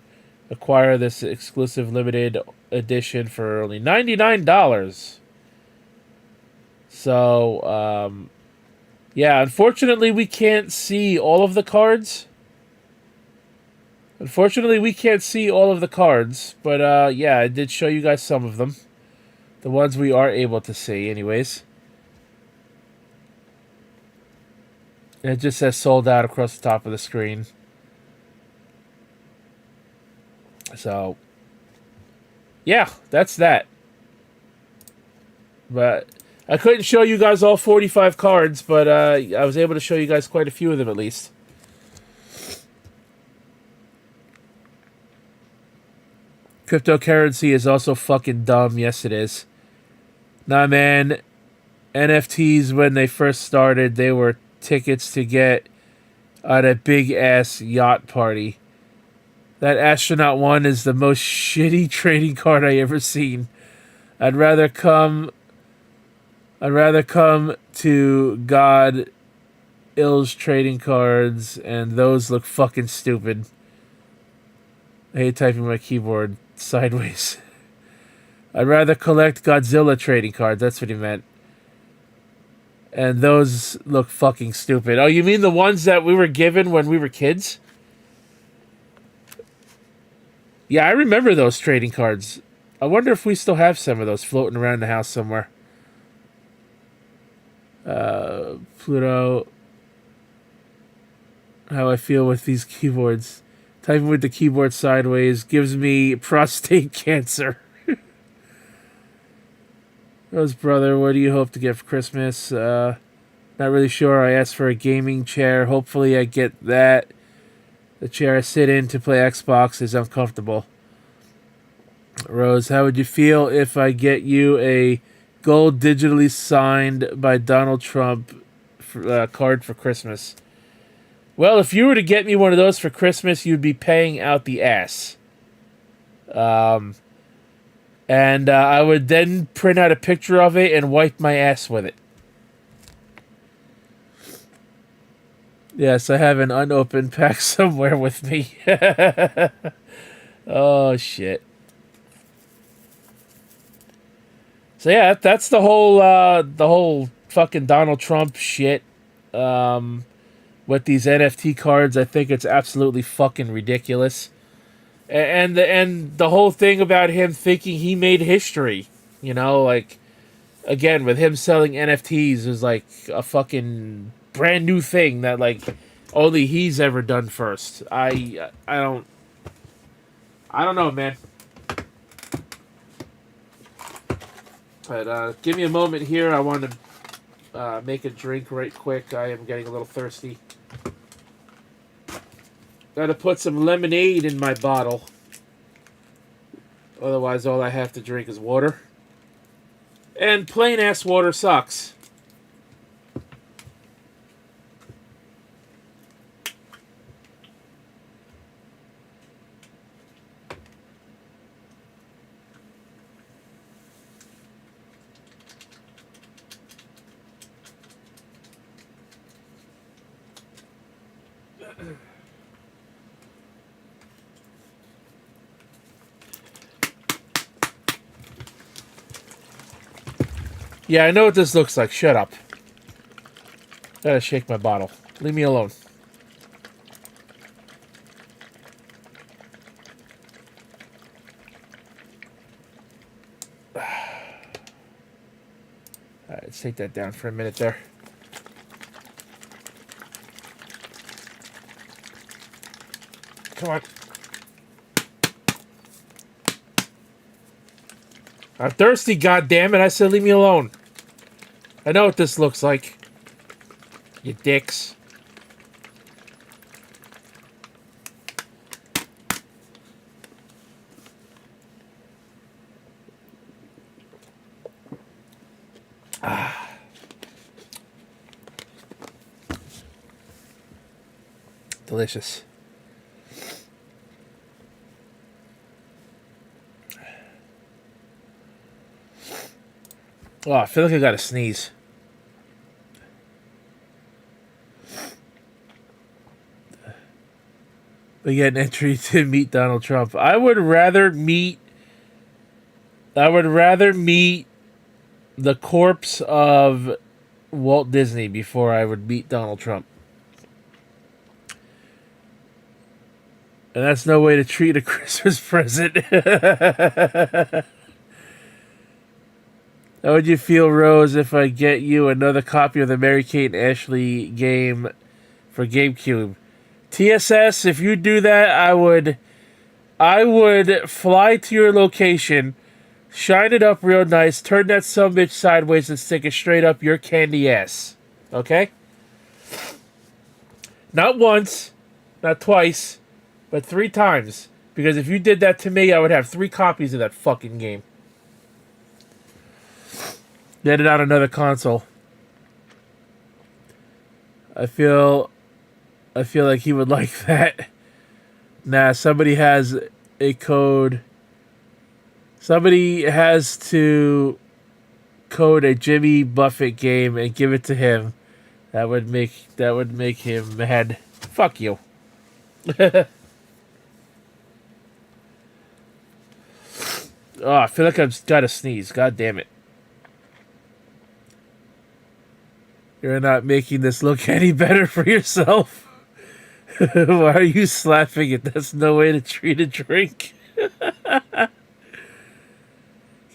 acquire this exclusive limited edition for only $99. So, yeah, unfortunately, we can't see all of the cards. But, yeah, I did show you guys some of them. The ones we are able to see, anyways. And it just says sold out across the top of the screen. So, yeah, that's that. But I couldn't show you guys all 45 cards, but I was able to show you guys quite a few of them at least. Cryptocurrency is also fucking dumb. Yes, it is. Nah, man. NFTs, when they first started, they were tickets to get on a big-ass yacht party. That astronaut one is the most shitty trading card I ever seen. I'd rather come to God Ill's trading cards, and those look fucking stupid. I hate typing my keyboard sideways. I'd rather collect Godzilla trading cards. That's what he meant. And those look fucking stupid. Oh, you mean the ones that we were given when we were kids? Yeah, I remember those trading cards. I wonder if we still have some of those floating around the house somewhere. Pluto. How I feel with these keyboards. Typing with the keyboard sideways gives me prostate cancer. Rose brother, what do you hope to get for Christmas? Not really sure. I asked for a gaming chair. Hopefully I get that. The chair I sit in to play Xbox is uncomfortable. Rose, how would you feel if I get you a gold digitally signed by Donald Trump card for Christmas? Well, if you were to get me one of those for Christmas, you'd be paying out the ass. And I would then print out a picture of it and wipe my ass with it. Yes, I have an unopened pack somewhere with me. Oh, shit. So yeah, that's the whole fucking Donald Trump shit. With these NFT cards, I think it's absolutely fucking ridiculous. And the whole thing about him thinking he made history, you know, like, again, with him selling NFTs is like a fucking brand new thing that, like, only he's ever done first. I don't know, man. But give me a moment here. I want to make a drink right quick. I am getting a little thirsty. Got to put some lemonade in my bottle. Otherwise, all I have to drink is water. And plain-ass water sucks. Yeah, I know what this looks like. Shut up. Gotta shake my bottle. Leave me alone. Alright, let's take that down for a minute there. Come on. I'm thirsty, goddammit. I said leave me alone. I know what this looks like. You dicks. Delicious. Oh, I feel like I gotta sneeze. We get an entry to meet Donald Trump. I would rather meet the corpse of Walt Disney before I would meet Donald Trump. And that's no way to treat a Christmas present. How would you feel, Rose, if I get you another copy of the Mary-Kate and Ashley game for GameCube? TSS, if you do that, I would fly to your location, shine it up real nice, turn that sumbitch sideways, and stick it straight up your candy ass. Okay? Not once, not twice, but 3 times. Because if you did that to me, I would have 3 copies of that fucking game. Get it on another console. I feel like he would like that. Nah, somebody has a code. Somebody has to code a Jimmy Buffett game and give it to him. That would make him mad. Fuck you. Oh, I feel like I've got to sneeze. God damn it. You're not making this look any better for yourself. Why are you slapping it? That's no way to treat a drink.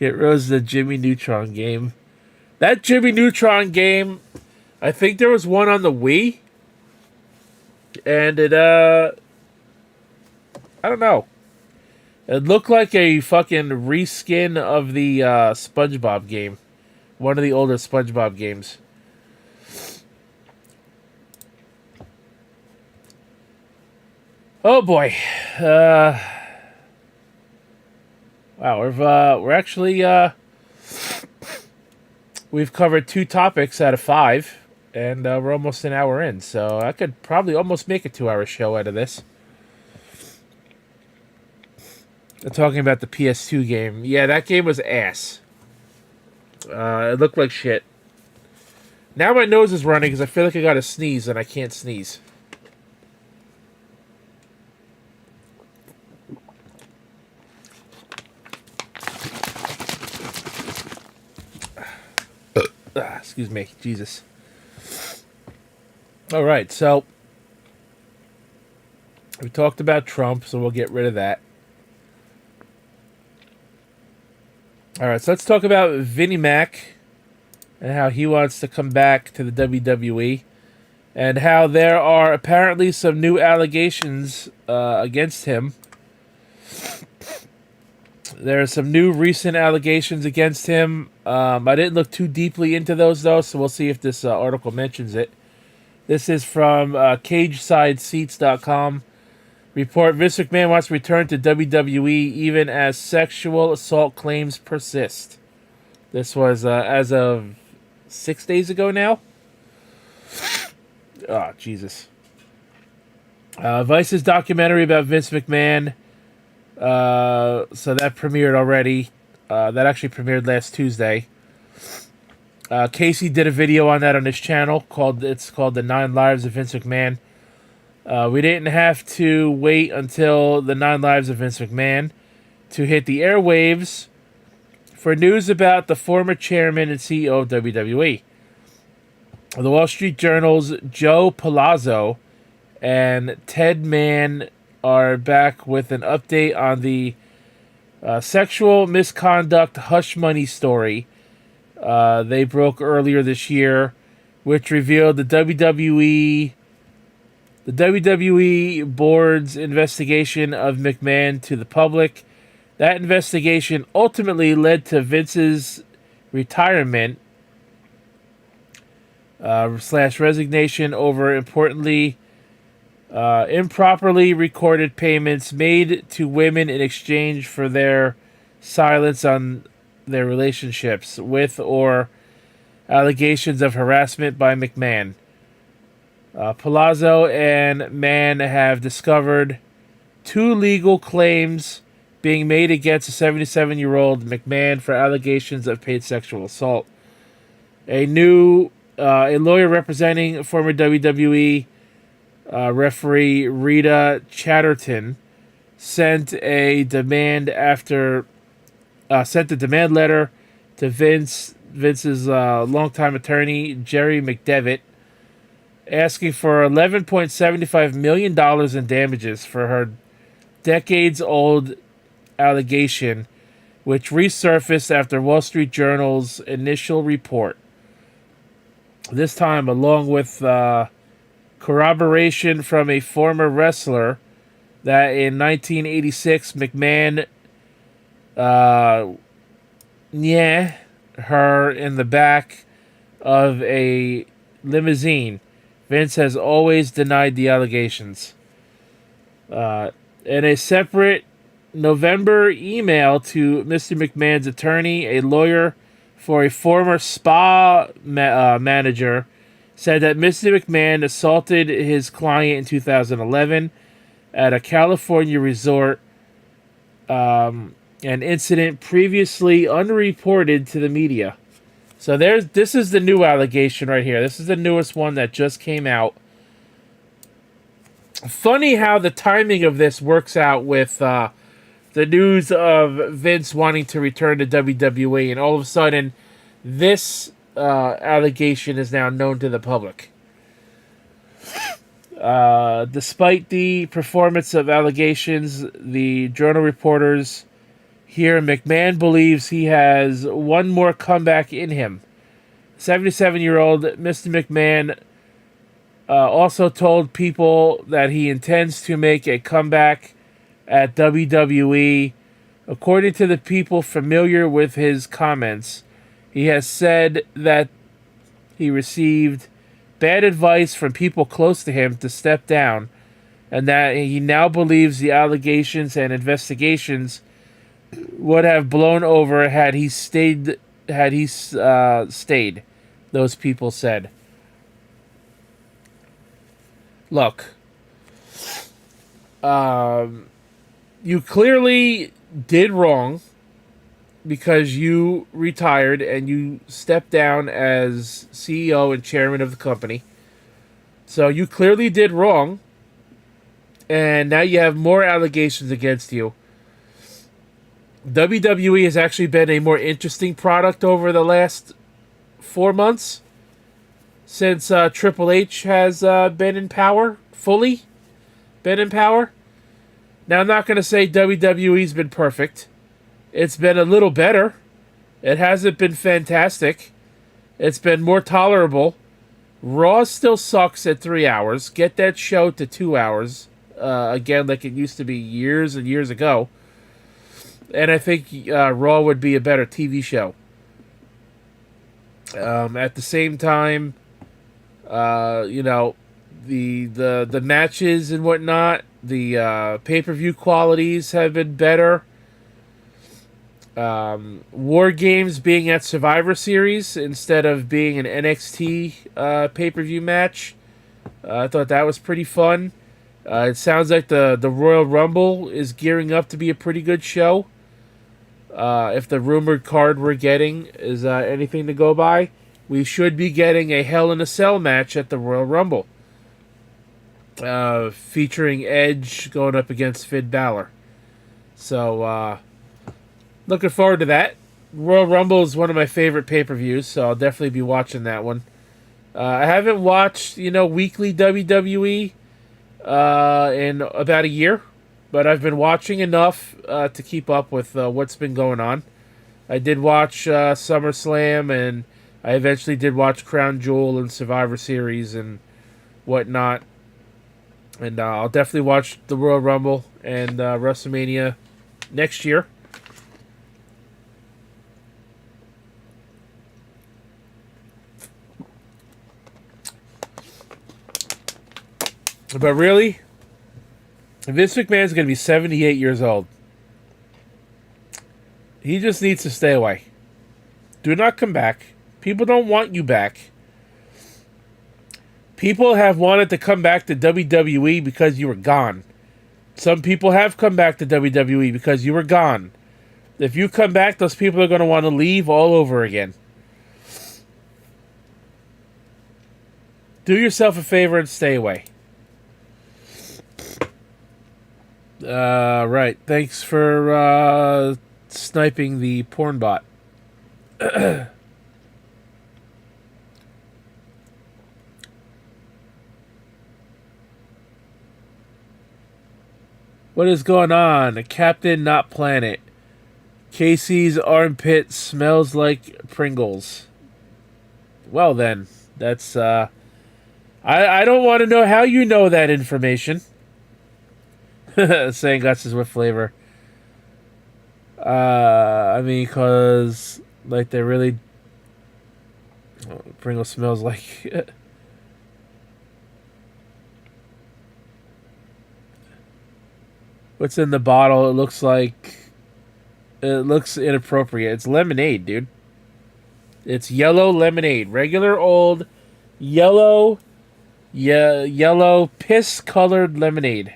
Get Rose the Jimmy Neutron game. That Jimmy Neutron game, I think there was one on the Wii. And it, I don't know. It looked like a fucking reskin of the SpongeBob game. One of the older SpongeBob games. Oh boy. Wow, we're actually we've covered 2 topics out of 5, and we're almost an hour in, so I could probably almost make a 2-hour show out of this. I'm talking about the PS2 game. Yeah, that game was ass. It looked like shit. Now my nose is running because I feel like I got to sneeze and I can't sneeze. Excuse me. Jesus. All right, so we talked about Trump, so we'll get rid of that. All right, so let's talk about Vinnie Mac and how he wants to come back to the WWE and how there are apparently some new allegations against him. There are some new recent allegations against him. I didn't look too deeply into those, though, so we'll see if this article mentions it. This is from CagesideSeats.com. Report, Vince McMahon wants to return to WWE even as sexual assault claims persist. This was as of 6 days ago now. Oh, Jesus. Vice's documentary about Vince McMahon. So that premiered already. That actually premiered last Tuesday. Casey did a video on that on his channel. It's called The 9 Lives of Vince McMahon. We didn't have to wait until The 9 Lives of Vince McMahon to hit the airwaves for news about the former chairman and CEO of WWE. The Wall Street Journal's Joe Palazzo and Ted Mann are back with an update on the sexual misconduct hush money story they broke earlier this year, which revealed the WWE board's investigation of McMahon to the public. That investigation ultimately led to Vince's retirement / resignation over improperly recorded payments made to women in exchange for their silence on their relationships with or allegations of harassment by McMahon. Palazzo and Mann have discovered two legal claims being made against a 77-year-old McMahon for allegations of paid sexual assault. A lawyer representing former WWE referee Rita Chatterton sent a demand letter to Vince's longtime attorney Jerry McDevitt, asking for $11.75 million in damages for her decades-old allegation, which resurfaced after Wall Street Journal's initial report. This time, along with corroboration from a former wrestler that in 1986 McMahon her in the back of a limousine. Vince has always denied the allegations. In a separate November email to Mr. McMahon's attorney, a lawyer for a former spa manager said that Mr. McMahon assaulted his client in 2011 at a California resort, an incident previously unreported to the media. So this is the new allegation right here. This is the newest one that just came out. Funny how the timing of this works out with the news of Vince wanting to return to WWE, and all of a sudden, this allegation is now known to the public. Despite the performance of allegations, the Journal reporters here, McMahon believes he has one more comeback in him. 77-year-old Mr. McMahon also told people that he intends to make a comeback at WWE. According to the people familiar with his comments, he has said that he received bad advice from people close to him to step down, and that he now believes the allegations and investigations would have blown over had he stayed. Those people said. Look, you clearly did wrong because you retired and you stepped down as CEO and chairman of the company. So you clearly did wrong, and now you have more allegations against you. WWE has actually been a more interesting product over the last 4 months since Triple H has been in power, fully been in power. Now, I'm not going to say WWE's been perfect. It's been a little better. It hasn't been fantastic. It's been more tolerable. Raw still sucks at 3 hours. Get that show to 2 hours. Again, like it used to be years and years ago. And I think Raw would be a better TV show. At the same time, the matches and whatnot, the pay-per-view qualities have been better. War Games being at Survivor Series instead of being an NXT pay-per-view match. I thought that was pretty fun. It sounds like the Royal Rumble is gearing up to be a pretty good show. If the rumored card we're getting is anything to go by, we should be getting a Hell in a Cell match at the Royal Rumble. Featuring Edge going up against Finn Balor. So, looking forward to that. Royal Rumble is one of my favorite pay-per-views, so I'll definitely be watching that one. I haven't watched, weekly WWE in about a year, but I've been watching enough to keep up with what's been going on. I did watch SummerSlam, and I eventually did watch Crown Jewel and Survivor Series and whatnot. And I'll definitely watch the Royal Rumble and WrestleMania next year. But really, Vince McMahon's going to be 78 years old. He just needs to stay away. Do not come back. People don't want you back. People have wanted to come back to WWE because you were gone. Some people have come back to WWE because you were gone. If you come back, those people are going to want to leave all over again. Do yourself a favor and stay away. Right. Thanks for sniping the porn bot. What is going on? Captain, not planet. Casey's armpit smells like Pringles. Well then, that's I don't want to know how you know that information. Saying guts is with flavor. I mean, cause like they really Pringles smells like. What's in the bottle? It looks inappropriate. It's lemonade, dude. It's yellow lemonade. Regular old yellow piss-colored lemonade.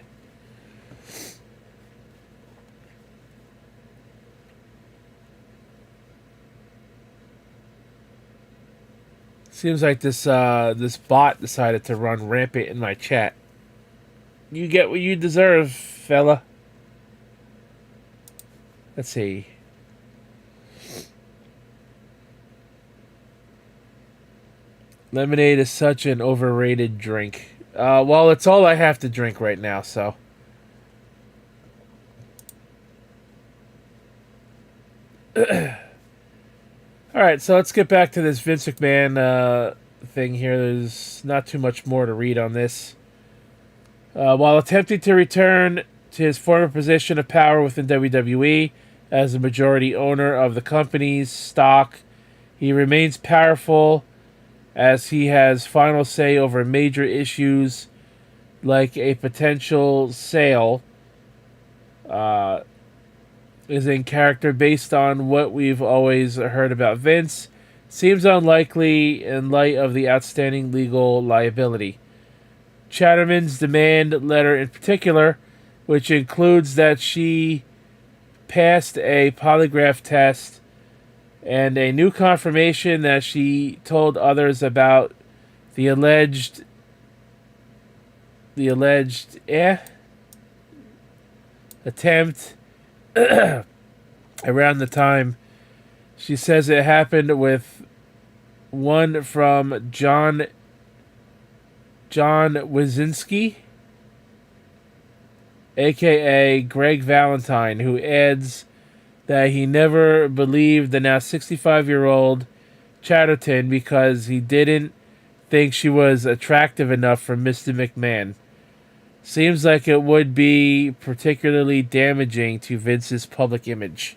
Seems like this bot decided to run rampant in my chat. You get what you deserve, fella. Let's see. Lemonade is such an overrated drink. Well, it's all I have to drink right now, so. Alright, so let's get back to this Vince McMahon thing here. There's not too much more to read on this. While attempting to return to his former position of power within WWE as the majority owner of the company's stock, he remains powerful as he has final say over major issues like a potential sale is in character based on what we've always heard about Vince. Seems unlikely in light of the outstanding legal liability. Chatterman's demand letter in particular, which includes that she passed a polygraph test and a new confirmation that she told others about the alleged attempt around the time. She says it happened with one from John Wazinski, a.k.a. Greg Valentine, who adds that he never believed the now 65-year-old Chatterton because he didn't think she was attractive enough for Mr. McMahon. Seems like it would be particularly damaging to Vince's public image.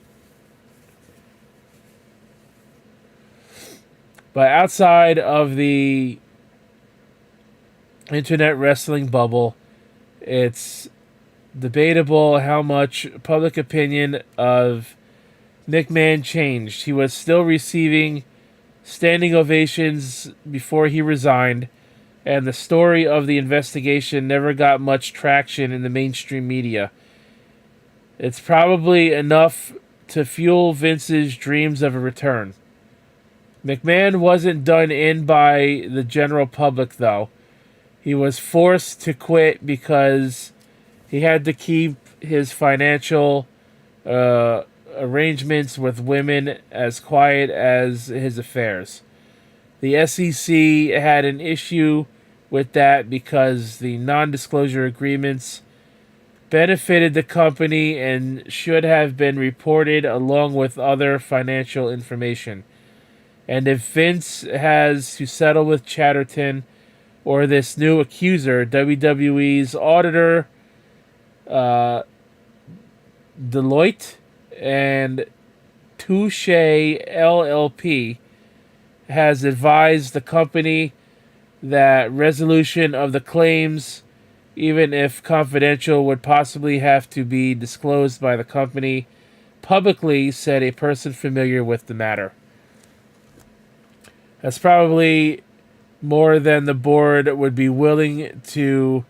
But outside of the internet wrestling bubble, it's debatable how much public opinion of McMahon changed. He was still receiving standing ovations before he resigned, and the story of the investigation never got much traction in the mainstream media. It's probably enough to fuel Vince's dreams of a return. McMahon wasn't done in by the general public, though. He was forced to quit because he had to keep his financial arrangements with women as quiet as his affairs. The SEC had an issue with that because the non-disclosure agreements benefited the company and should have been reported along with other financial information. And if Vince has to settle with Chatterton or this new accuser, WWE's auditor, Deloitte and Touche LLP, has advised the company that resolution of the claims, even if confidential, would possibly have to be disclosed by the company publicly, said a person familiar with the matter. That's probably more than the board would be willing to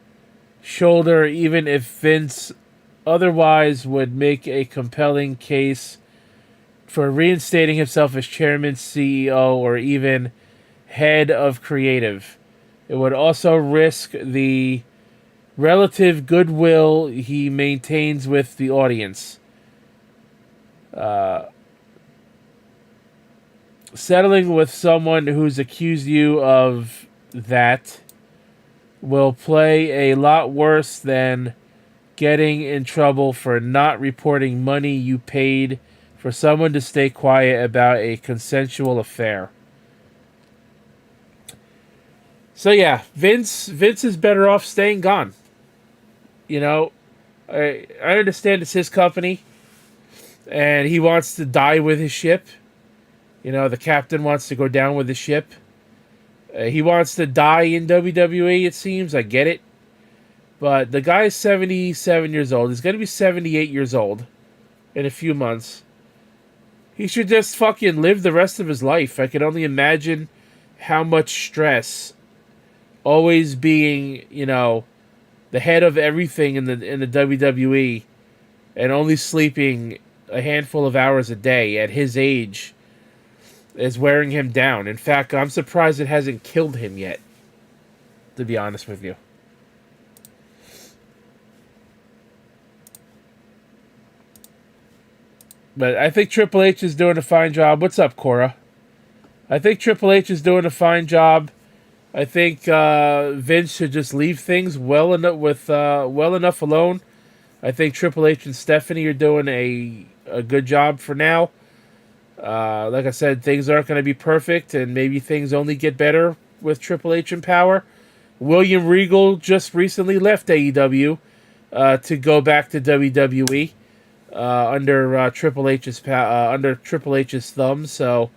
shoulder, even if Vince otherwise would make a compelling case for reinstating himself as chairman, CEO, or even head of creative. It would also risk the relative goodwill he maintains with the audience. Settling with someone who's accused you of that will play a lot worse than getting in trouble for not reporting money you paid for someone to stay quiet about a consensual affair. So yeah, Vince is better off staying gone. You know, I understand it's his company, and he wants to die with his ship. You know, the captain wants to go down with the ship. He wants to die in WWE, it seems. I get it. But the guy's 77 years old. He's going to be 78 years old in a few months. He should just fucking live the rest of his life. I can only imagine how much stress always being, the head of everything in the WWE and only sleeping a handful of hours a day at his age is wearing him down. In fact, I'm surprised it hasn't killed him yet, to be honest with you. But I think Triple H is doing a fine job. What's up, Cora? I think Triple H is doing a fine job. I think Vince should just leave things well enough alone. I think Triple H and Stephanie are doing a good job for now. Like I said, things aren't going to be perfect, and maybe things only get better with Triple H in power. William Regal just recently left AEW to go back to WWE under Triple H's thumb. So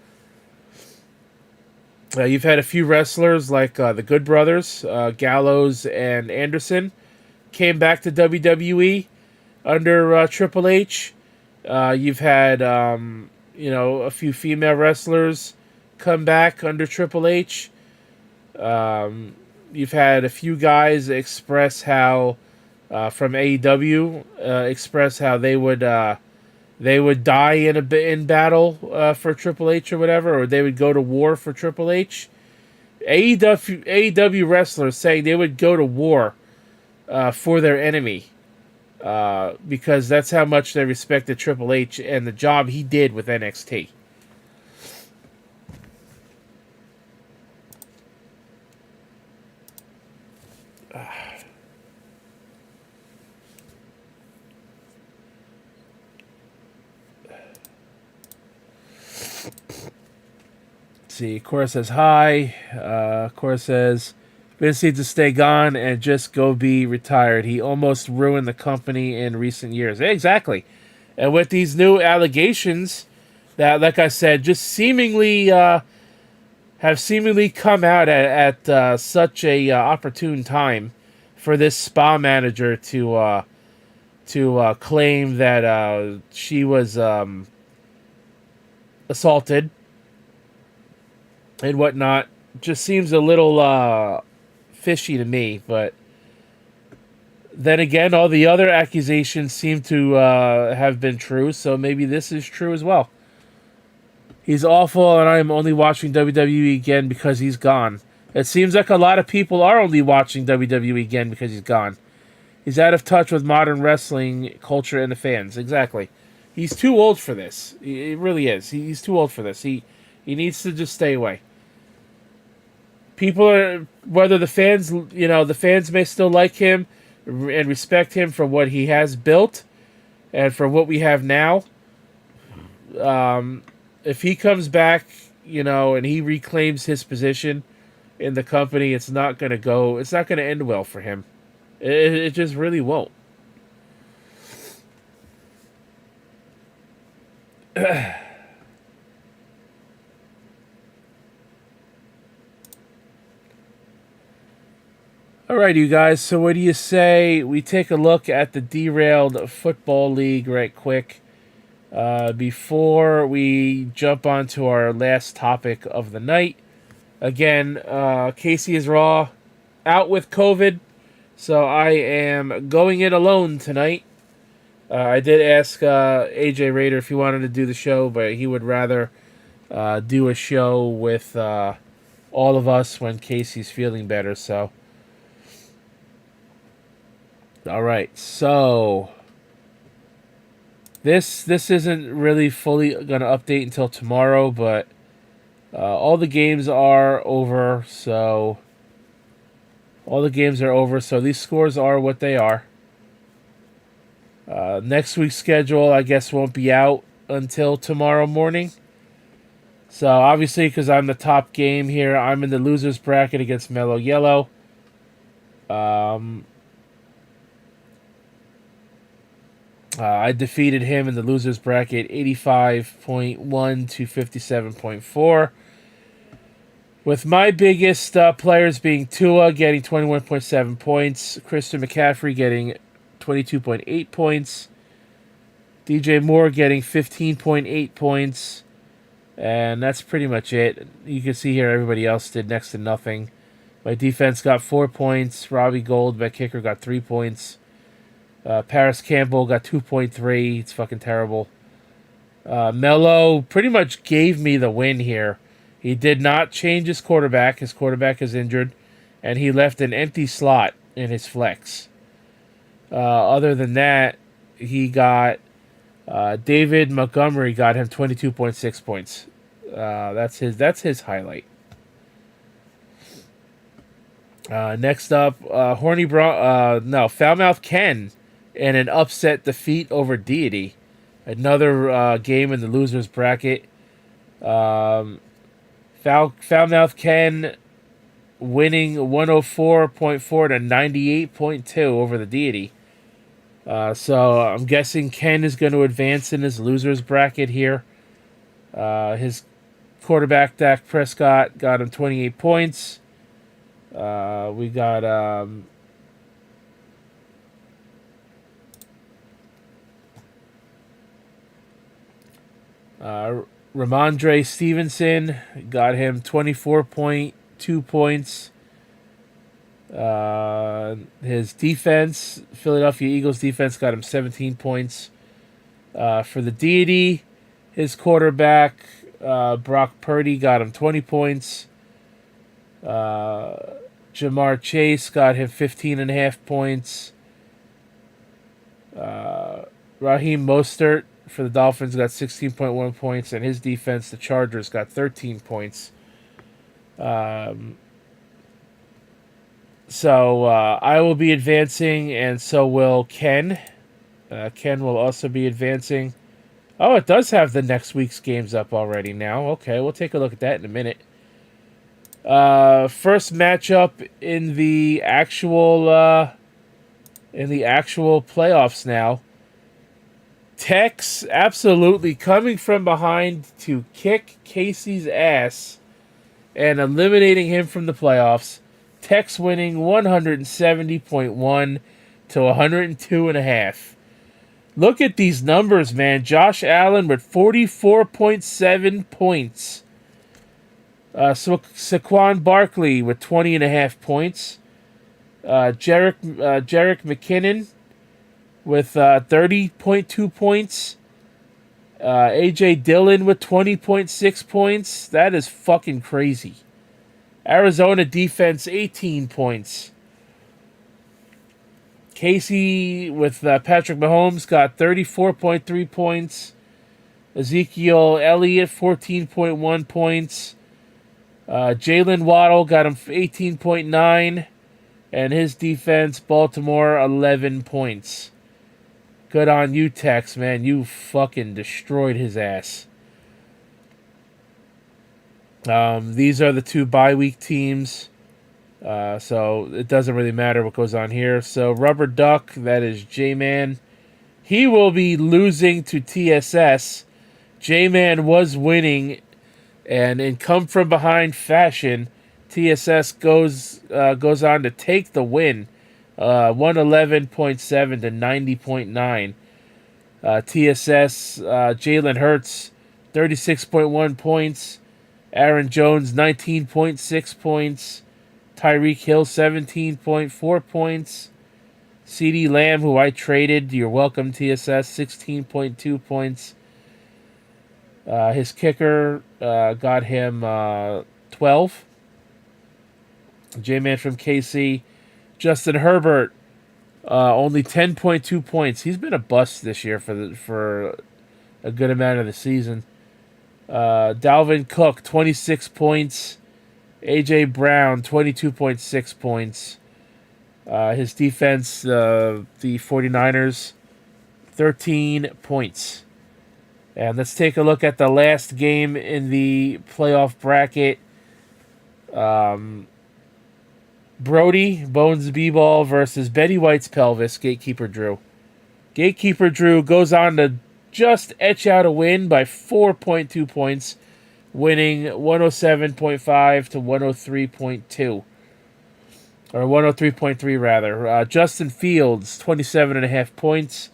you've had a few wrestlers like the Good Brothers, Gallows and Anderson, came back to WWE under Triple H. You've had a few female wrestlers come back under Triple H. You've had a few guys express how from AEW express how they would die in battle for Triple H or whatever, or they would go to war for Triple H. AEW wrestlers saying they would go to war for their enemy because that's how much they respected Triple H and the job he did with NXT. See, Cora says hi. Cora says Vince needs to stay gone and just go be retired. He almost ruined the company in recent years. Exactly. And with these new allegations that, like I said, just seemingly have come out at such a opportune time for this spa manager to claim that she was assaulted and whatnot, just seems a little fishy to me. But then again, all the other accusations seem to have been true, so maybe this is true as well. He's awful, and I'm only watching WWE again because he's gone. It seems like a lot of people are only watching WWE again because he's gone. He's out of touch with modern wrestling culture and the fans. Exactly. He's too old for this. He really is. He's too old for this. He needs to just stay away. People are, whether the fans may still like him and respect him for what he has built and for what we have now. If he comes back, and he reclaims his position in the company, it's not going to end well for him. It just really won't. Alright, you guys, so what do you say we take a look at the Derailed Football League right quick before we jump on to our last topic of the night, Again, Casey is raw, out with COVID, so I am going it alone tonight. I did ask AJ Raider if he wanted to do the show, but he would rather do a show with all of us when Casey's feeling better. So, all right. So this isn't really fully gonna update until tomorrow, but all the games are over. So all the games are over. So these scores are what they are. Next week's schedule, I guess, won't be out until tomorrow morning. So obviously, because I'm the top game here, I'm in the losers bracket against Mellow Yellow. I defeated him in the losers bracket 85.1 to 57.4. With my biggest players being Tua getting 21.7 points, Christian McCaffrey getting 22.8 points, DJ Moore getting 15.8 points, and that's pretty much it. You can see here everybody else did next to nothing. My defense got 4 points. Robbie Gold, my kicker, got 3 points. Paris Campbell got 2.3. It's fucking terrible. Mello pretty much gave me the win here. He did not change his quarterback. His quarterback is injured, and he left an empty slot in his flex. Other than that, he got David Montgomery got him 22.6 points. That's his highlight. Next up, Foulmouth Ken and an upset defeat over Deity. Another game in the losers bracket. Foulmouth Ken winning 104.4 to 98.2 over the Deity. So I'm guessing Ken is going to advance in his losers bracket here. His quarterback, Dak Prescott, got him 28 points. We got Ramondre Stevenson, got him 24.2 points. His defense, Philadelphia Eagles defense, got him 17 points. For the Deity, his quarterback, Brock Purdy, got him 20 points. Jamar Chase got him 15.5 points. Raheem Mostert for the Dolphins got 16.1 points, and his defense, the Chargers, got 13 points. So I will be advancing, and so will Ken. Ken will also be advancing. Oh, it does have the next week's games up already now. Okay, we'll take a look at that in a minute. First matchup in the actual playoffs now. Tex absolutely coming from behind to kick Casey's ass and eliminating him from the playoffs. Tex winning 170.1 to 102.5. Look at these numbers, man. Josh Allen with 44.7 points. Saquon Barkley with 20.5 points. Jerick McKinnon with 30.2 points. A.J. Dillon with 20.6 points. That is fucking crazy. Arizona defense, 18 points. Casey with Patrick Mahomes got 34.3 points. Ezekiel Elliott, 14.1 points. Jalen Waddle got him 18.9. And his defense, Baltimore, 11 points. Good on you, Tex, man. You fucking destroyed his ass. These are the two bye week teams. So it doesn't really matter what goes on here. So Rubber Duck, that is J-Man. He will be losing to TSS. J-Man was winning, and in come from behind fashion, TSS goes on to take the win, 111.7 to 90.9. TSS, Jalen Hurts, 36.1 points. Aaron Jones, 19.6 points. Tyreek Hill, 17.4 points. CeeDee Lamb, who I traded, you're welcome, TSS, 16.2 points. His kicker got him 12. J-Man from KC. Justin Herbert, only 10.2 points. He's been a bust this year for a good amount of the season. Dalvin Cook, 26 points. A.J. Brown, 22.6 points. His defense, the 49ers, 13 points. And let's take a look at the last game in the playoff bracket. Brody, Bones B-Ball versus Betty White's Pelvis, Gatekeeper Drew. Gatekeeper Drew goes on to just etch out a win by 4.2 points, winning 107.5 to 103.2. Or 103.3, rather. Justin Fields, 27.5 points.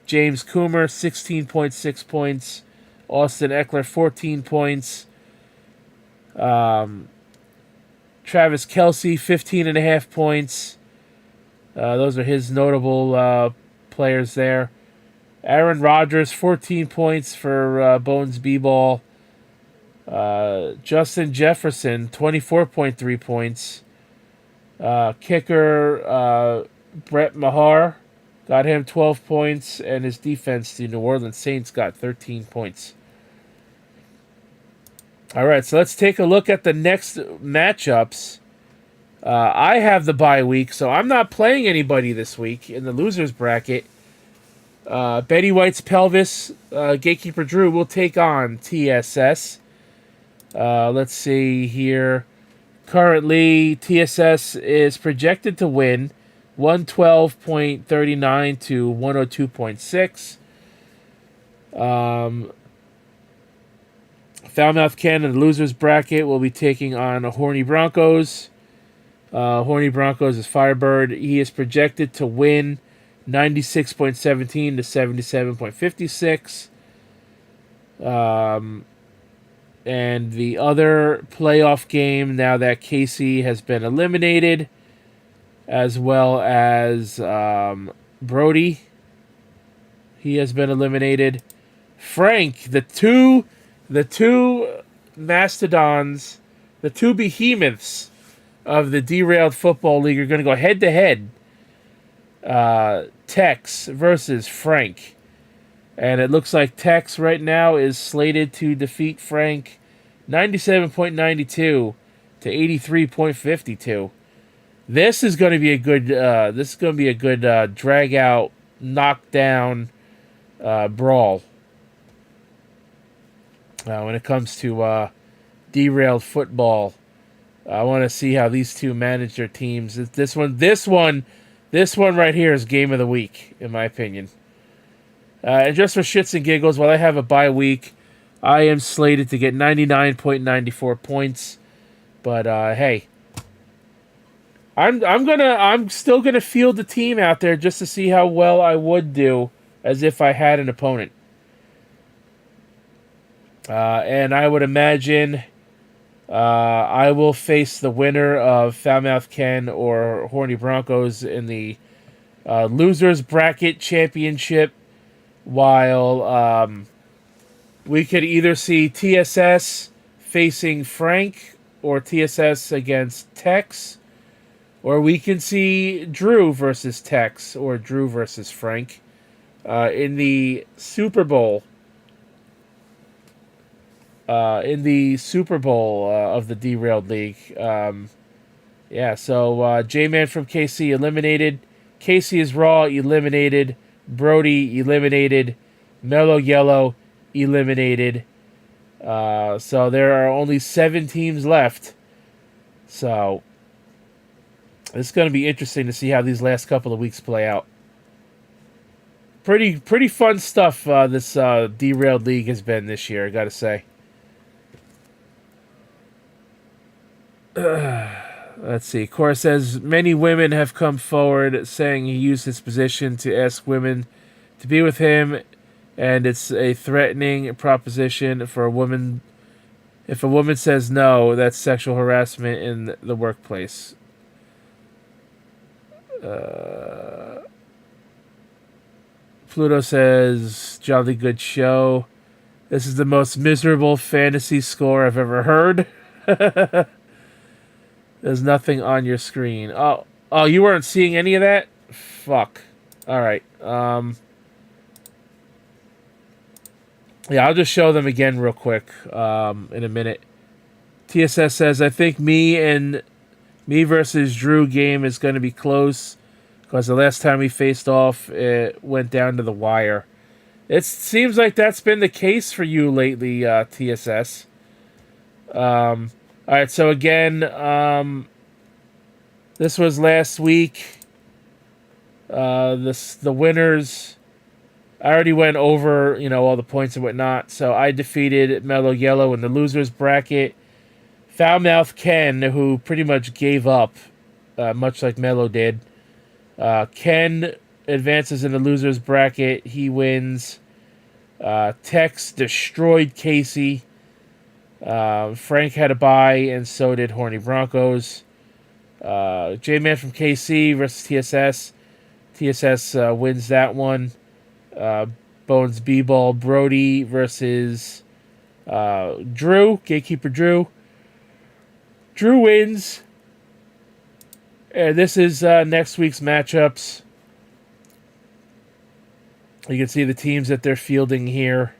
James Coomer, 16.6 points. Austin Eckler, 14 points. Travis Kelce, 15.5 points. Those are his notable players there. Aaron Rodgers, 14 points for Bones B-Ball. Justin Jefferson, 24.3 points. Kicker Brett Maher got him 12 points, and his defense, the New Orleans Saints, got 13 points. All right, so let's take a look at the next matchups. I have the bye week, so I'm not playing anybody this week in the losers bracket. Betty White's Pelvis, Gatekeeper Drew will take on TSS. Let's see here. Currently, TSS is projected to win 112.39 to 102.6. Foulmouth Ken in the losers bracket will be taking on Horny Broncos. Horny Broncos is Firebird. He is projected to win 96.17 to 77.56. And the other playoff game, now that Casey has been eliminated, as well as Brody, he has been eliminated. Frank, the two mastodons, the two behemoths of the Derailed Football League are going to go head-to-head. Tex versus Frank. And it looks like Tex right now is slated to defeat Frank 97.92 to 83.52. This is going to be a good drag out, knockdown brawl. When it comes to Derailed Football, I want to see how these two manage their teams. This one right here is game of the week, in my opinion. And just for shits and giggles, while I have a bye week, I am slated to get 99.94 points. But hey, I'm still gonna field the team out there just to see how well I would do as if I had an opponent. And I would imagine I will face the winner of Foulmouth Ken or Horny Broncos in the losers bracket championship. While we could either see TSS facing Frank or TSS against Tex, or we can see Drew versus Tex or Drew versus Frank in the Super Bowl. In the Super Bowl of the Derailed League. So J-Man from KC eliminated. Casey is Raw eliminated. Brody eliminated. Mellow Yellow eliminated. So there are only 7 teams left. So it's going to be interesting to see how these last couple of weeks play out. Pretty fun stuff this Derailed League has been this year, I got to say. Let's see. Cora says, many women have come forward saying he used his position to ask women to be with him, and it's a threatening proposition for a woman. If a woman says no, that's sexual harassment in the workplace. Pluto says, jolly good show. This is the most miserable fantasy score I've ever heard. There's nothing on your screen. Oh, you weren't seeing any of that? Fuck. All right. Yeah, I'll just show them again real quick in a minute. TSS says, I think me versus Drew game is going to be close because the last time we faced off, it went down to the wire. It seems like that's been the case for you lately, TSS. All right, so again, this was last week. The winners. I already went over, all the points and whatnot. So I defeated Mellow Yellow in the losers bracket. Foulmouth Ken, who pretty much gave up, much like Mellow did. Ken advances in the losers bracket. He wins. Tex destroyed Casey. Frank had a bye, and so did Horny Broncos. J-Man from KC versus TSS. TSS wins that one. Bones B-Ball Brody versus Drew. Gatekeeper Drew. Drew wins. And this is next week's matchups. You can see the teams that they're fielding here.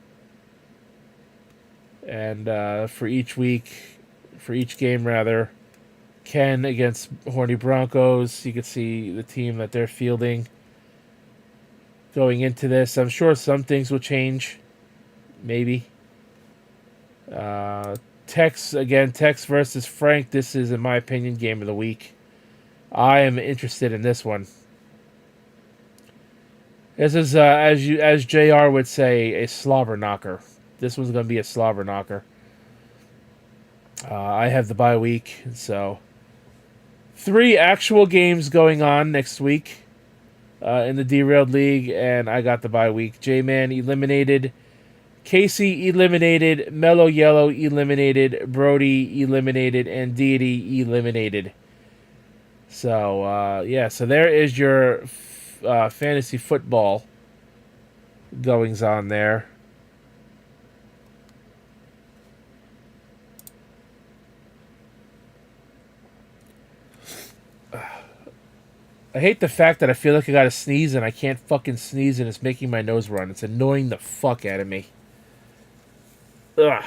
And for each game rather, Ken against Horny Broncos. You can see the team that they're fielding going into this. I'm sure some things will change. Maybe. Tex versus Frank. This is, in my opinion, game of the week. I am interested in this one. This is, as JR would say, a slobber knocker. This one's going to be a slobber knocker. I have the bye week, so 3 actual games going on next week in the Derailed League, and I got the bye week. J-Man eliminated. Casey eliminated. Mellow Yellow eliminated. Brody eliminated. And Deity eliminated. So, so there is your fantasy football goings on there. I hate the fact that I feel like I gotta sneeze and I can't fucking sneeze and it's making my nose run. It's annoying the fuck out of me. Ugh.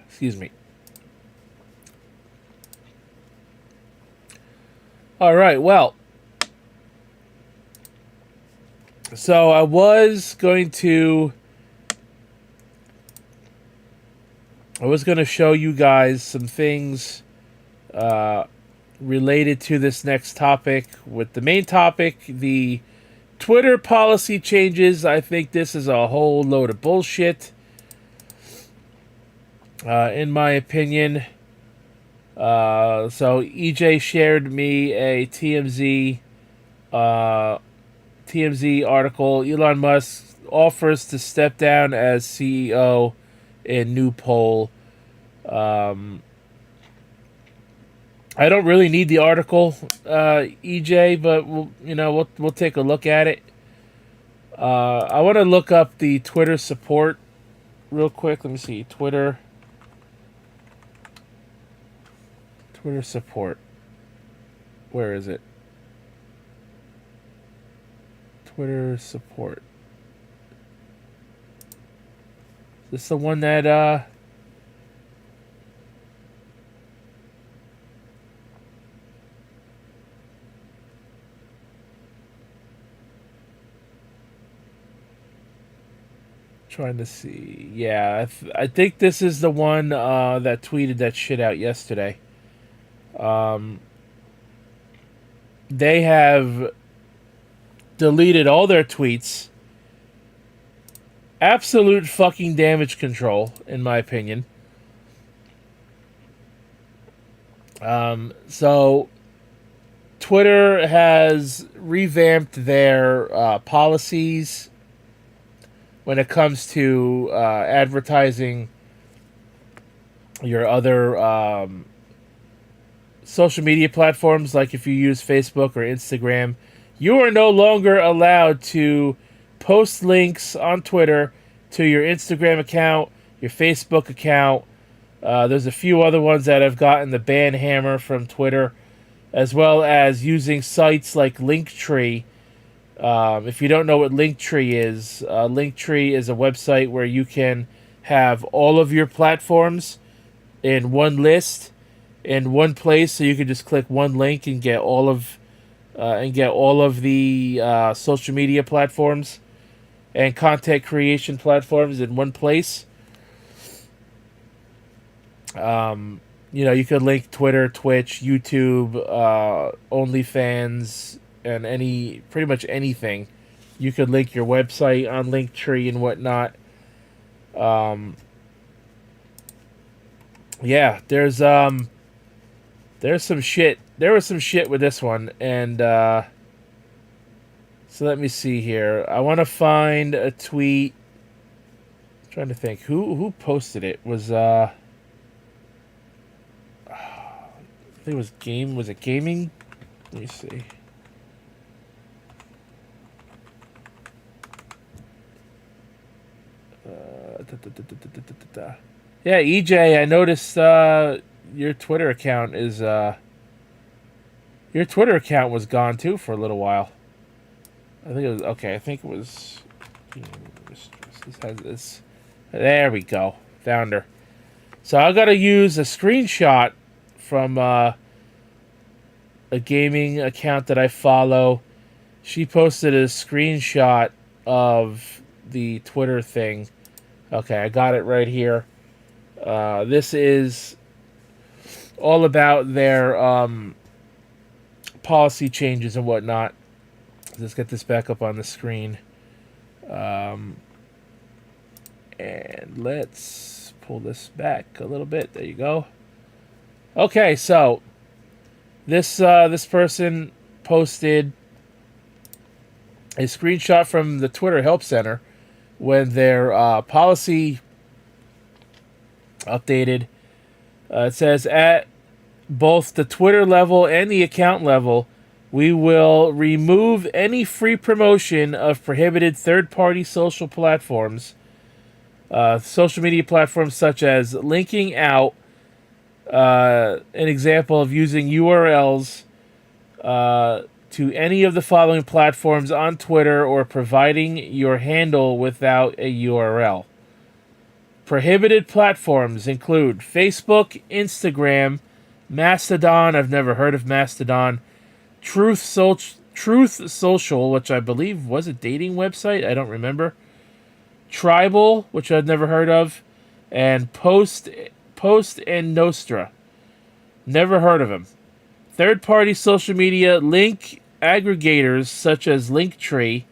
Excuse me. All right, well, so I was going to show you guys some things related to this next topic. With the main topic, the Twitter policy changes. I think this is a whole load of bullshit, in my opinion. So EJ shared me a TMZ article. Elon Musk offers to step down as CEO in new poll. I don't really need the article, EJ, but we'll take a look at it. I want to look up the Twitter support real quick. Let me see. Twitter support. Where is it? Twitter support. Is this the one that trying to see. Yeah, I think this is the one that tweeted that shit out yesterday. They have deleted all their tweets absolute fucking damage control, in my opinion. So Twitter has revamped their policies when it comes to advertising your other social media platforms. Like if you use Facebook or Instagram, you are no longer allowed to post links on Twitter to your Instagram account, your Facebook account. There's a few other ones that have gotten the ban hammer from Twitter, as well as using sites like Linktree. If you don't know what Linktree is a website where you can have all of your platforms in one list, in one place, so you can just click one link and get all of the social media platforms and content creation platforms in one place. You could link Twitter, Twitch, YouTube, OnlyFans, and pretty much anything. You could link your website on Linktree and whatnot. Yeah, there's some shit. There was some shit with this one, and so let me see here. I want to find a tweet. I'm trying to think who posted it. I think it was game. Was it gaming? Let me see. Yeah, EJ, I noticed your Twitter account was gone too for a little while. I think it was okay. I think it was. This has this. There we go. Found her. So I gotta use a screenshot from a gaming account that I follow. She posted a screenshot of the Twitter thing. Okay, I got it right here. This is all about their policy changes and whatnot. Let's get this back up on the screen. And let's pull this back a little bit. There you go. Okay, so this person posted a screenshot from the Twitter Help Center when their policy updated. It says, at both the Twitter level and the account level, we will remove any free promotion of prohibited third-party social platforms, social media platforms such as linking out, an example of using URLs to any of the following platforms on Twitter, or providing your handle without a URL. Prohibited platforms include Facebook, Instagram, Mastodon. I've never heard of Mastodon. Truth Social, which I believe was a dating website. I don't remember. Tribal, which I've never heard of, and Post and Nostra. Never heard of them. Third-party social media link aggregators such as Linktree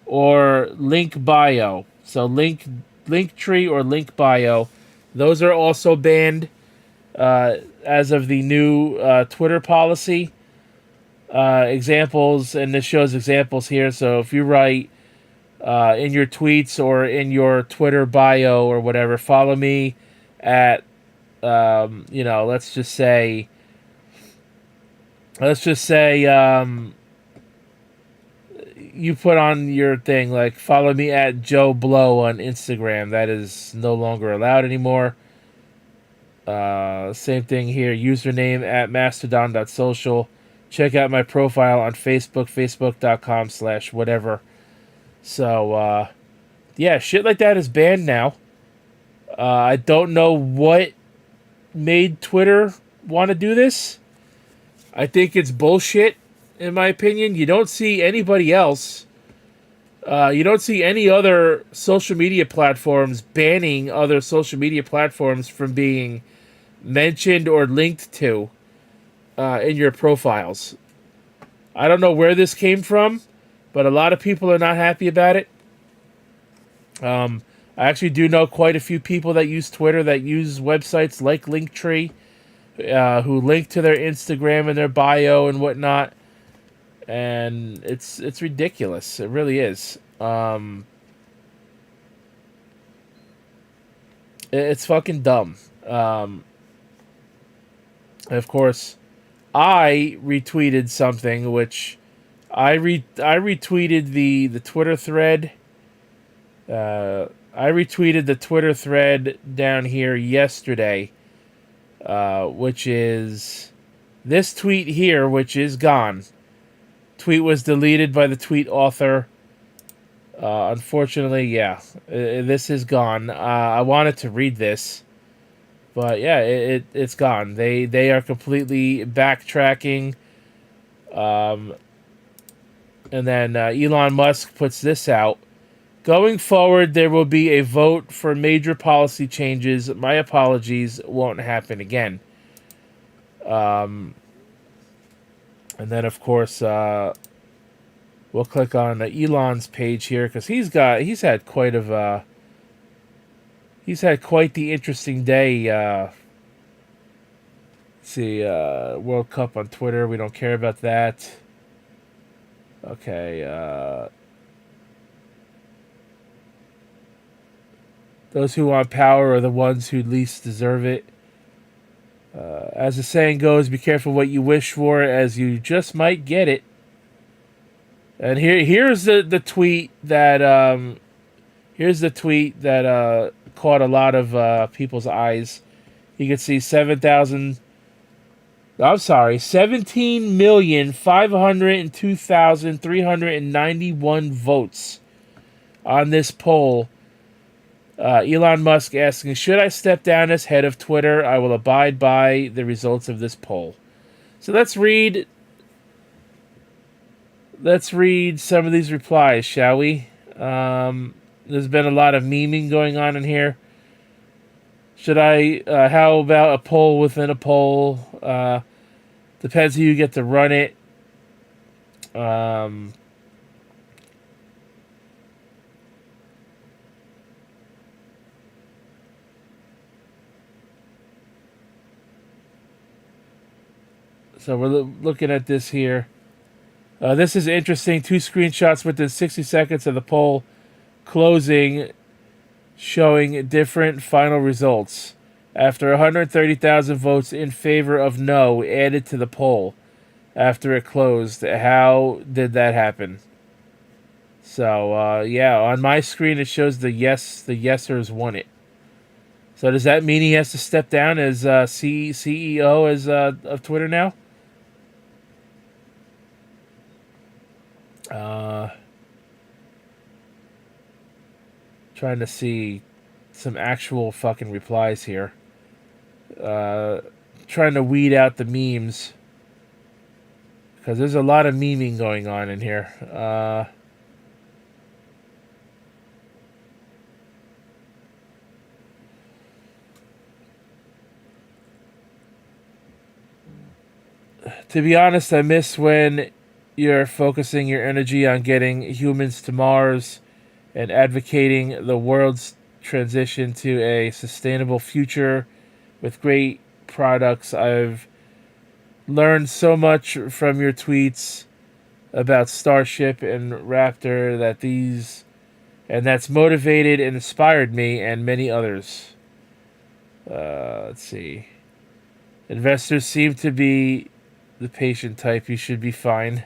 or Link Bio. So Linktree or Link Bio, those are also banned as of the new Twitter policy. Examples, and this shows examples here. So if you write in your tweets or in your Twitter bio or whatever, follow me at let's just say you put on your thing like, follow me at Joe Blow on Instagram. That is no longer allowed anymore. Same thing here. Username at mastodon.social. Check out my profile on Facebook, facebook.com/whatever. So, yeah, shit like that is banned now. I don't know what made Twitter want to do this. I think it's bullshit, in my opinion. You don't see anybody else. You don't see any other social media platforms banning other social media platforms from being mentioned or linked to in your profiles. I don't know where this came from, but a lot of people are not happy about it. I actually do know quite a few people that use Twitter, that use websites like Linktree, who link to their Instagram and their bio and whatnot, and it's ridiculous. It really is. It's fucking dumb. And of course, I retweeted something which I retweeted the Twitter thread. I retweeted the Twitter thread down here yesterday, which is this tweet here, which is gone. Tweet was deleted by the tweet author. Unfortunately, yeah, this is gone. I wanted to read this, but yeah, it's gone. They are completely backtracking. Um, and then Elon Musk puts this out. Going forward, there will be a vote for major policy changes. My apologies, won't happen again. And then, of course, we'll click on Elon's page here because he's had quite the interesting day. Let's see, World Cup on Twitter. We don't care about that. Okay. Those who want power are the ones who least deserve it. As the saying goes, be careful what you wish for, as you just might get it. And here's the tweet that caught a lot of people's eyes. You can see 17,502,391 votes on this poll. Elon Musk asking, should I step down as head of Twitter? I will abide by the results of this poll. So let's read some of these replies, shall we? There's been a lot of memeing going on in here. How about a poll within a poll? Depends who you get to run it. So we're looking at this here. This is interesting. 2 screenshots within 60 seconds of the poll closing, showing different final results. After 130,000 votes in favor of no added to the poll after it closed. How did that happen? So, yeah, on my screen it shows the yesers won it. So does that mean he has to step down as CEO of Twitter now? Trying to see some actual fucking replies here. Trying to weed out the memes, because there's a lot of memeing going on in here. To be honest, I miss when you're focusing your energy on getting humans to Mars and advocating the world's transition to a sustainable future with great products. I've learned so much from your tweets about Starship and Raptor that's motivated and inspired me and many others. Let's see. Investors seem to be the patient type. You should be fine.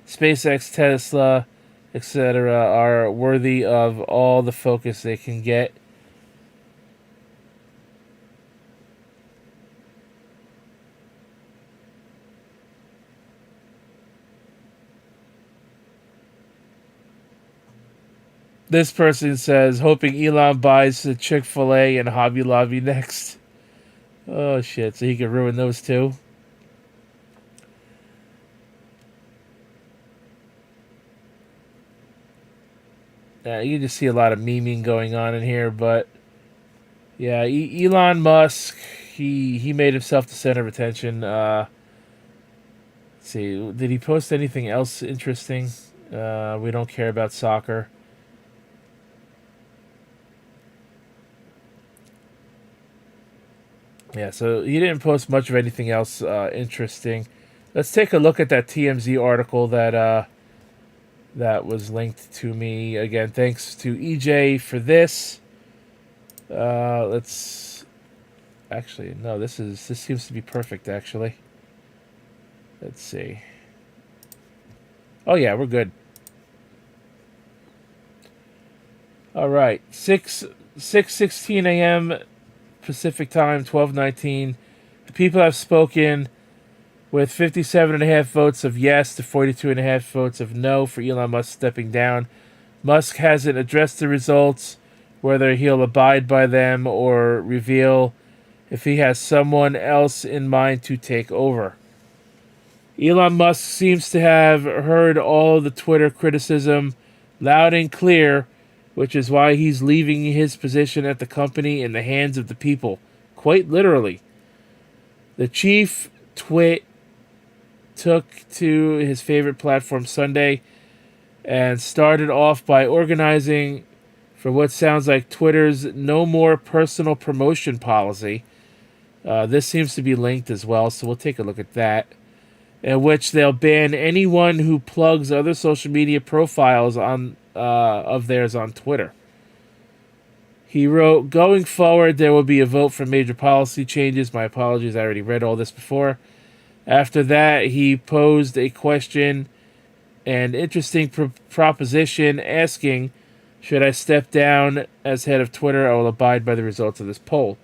SpaceX, Tesla, etc. are worthy of all the focus they can get. This person says, hoping Elon buys the Chick-fil-A and Hobby Lobby next. Oh shit, so he could ruin those too? You can just see a lot of memeing going on in here, but yeah, Elon Musk, he made himself the center of attention. Let's see, did he post anything else interesting? We don't care about soccer. Yeah, so he didn't post much of anything else interesting. Let's take a look at that TMZ article that was linked to me. Again, thanks to EJ for this. Let's actually no. This seems to be perfect. Actually, let's see. Oh yeah, we're good. All right, 6:16 a.m. Pacific time, 12:19. The people have spoken with 57.5 votes of yes to 42.5 votes of no for Elon Musk stepping down. Musk hasn't addressed the results, whether he'll abide by them or reveal if he has someone else in mind to take over. Elon Musk seems to have heard all the Twitter criticism loud and clear, which is why he's leaving his position at the company in the hands of the people, quite literally. The chief took to his favorite platform Sunday and started off by organizing for what sounds like Twitter's no more personal promotion policy. This seems to be linked as well, so we'll take a look at that. In which they'll ban anyone who plugs other social media profiles of theirs on Twitter. He wrote, going forward, there will be a vote for major policy changes. My apologies, I already read all this before. After that, he posed a question and interesting proposition asking, should I step down as head of Twitter? I will abide by the results of this poll.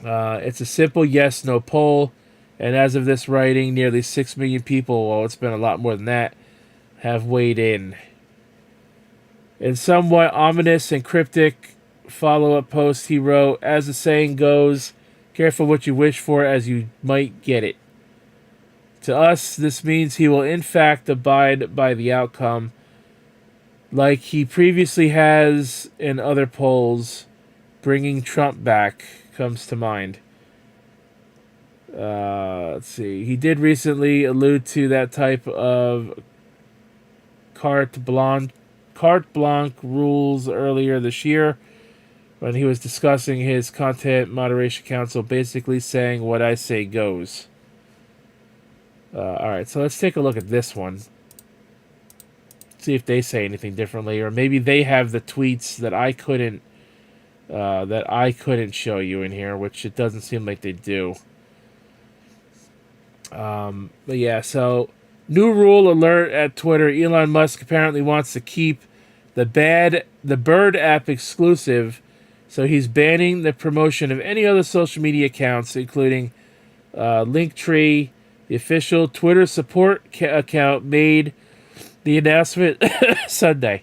It's a simple yes-no poll. And as of this writing, nearly 6 million people, well, it's been a lot more than that, have weighed in. In somewhat ominous and cryptic follow-up post, he wrote, as the saying goes, careful what you wish for as you might get it. To us, this means he will in fact abide by the outcome, like he previously has in other polls. Bringing Trump back comes to mind. Let's see. He did recently allude to that type of carte blanche rules earlier this year when he was discussing his Content Moderation Council, basically saying what I say goes. Alright, so let's take a look at this one. See if they say anything differently, or maybe they have the tweets that I couldn't show you in here, which it doesn't seem like they do. But yeah, so new rule alert at Twitter. Elon Musk apparently wants to keep the Bird app exclusive, so he's banning the promotion of any other social media accounts, including Linktree. The official Twitter support account made the announcement Sunday.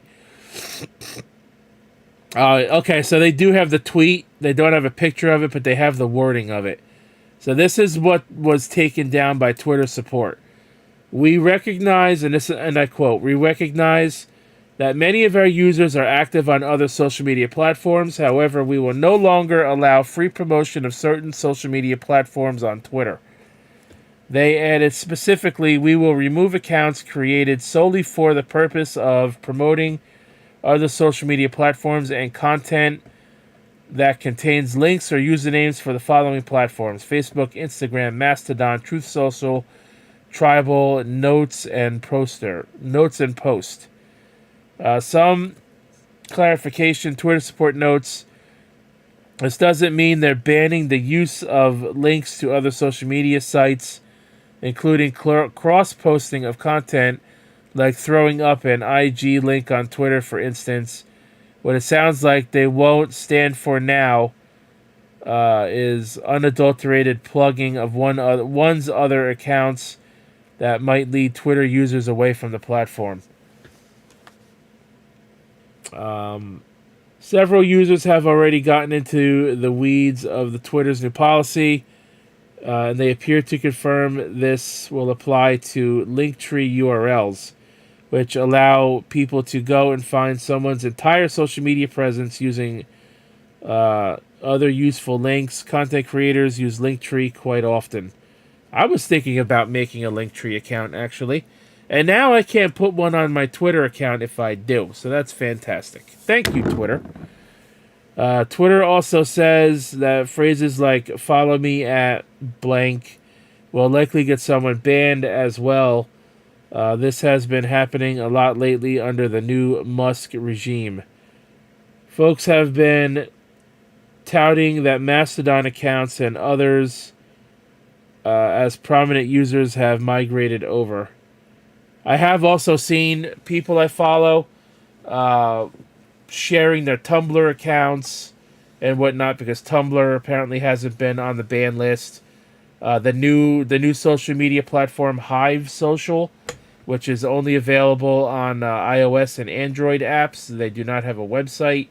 Okay, so they do have the tweet. They don't have a picture of it, but they have the wording of it. So this is what was taken down by Twitter support. We recognize, and I quote, we recognize that many of our users are active on other social media platforms. However, we will no longer allow free promotion of certain social media platforms on Twitter. They added specifically, we will remove accounts created solely for the purpose of promoting other social media platforms and content that contains links or usernames for the following platforms: Facebook, Instagram, Mastodon, Truth Social, Tribal, Notes, and Post. Some clarification, Twitter support notes. This doesn't mean they're banning the use of links to other social media sites, including cross-posting of content, like throwing up an IG link on Twitter, for instance. What it sounds like they won't stand for now is unadulterated plugging of one's other accounts that might lead Twitter users away from the platform. Several users have already gotten into the weeds of the Twitter's new policy, and they appear to confirm this will apply to Linktree URLs, which allow people to go and find someone's entire social media presence using other useful links. Content creators use Linktree quite often. I was thinking about making a Linktree account, actually. And now I can't put one on my Twitter account if I do. So that's fantastic. Thank you, Twitter. Twitter also says that phrases like "follow me at blank" will likely get someone banned as well. This has been happening a lot lately under the new Musk regime. Folks have been touting that Mastodon accounts and others as prominent users have migrated over. I have also seen people I follow uh, sharing their Tumblr accounts and whatnot because Tumblr apparently hasn't been on the ban list. The new social media platform Hive Social, which is only available on iOS and Android apps. They do not have a website.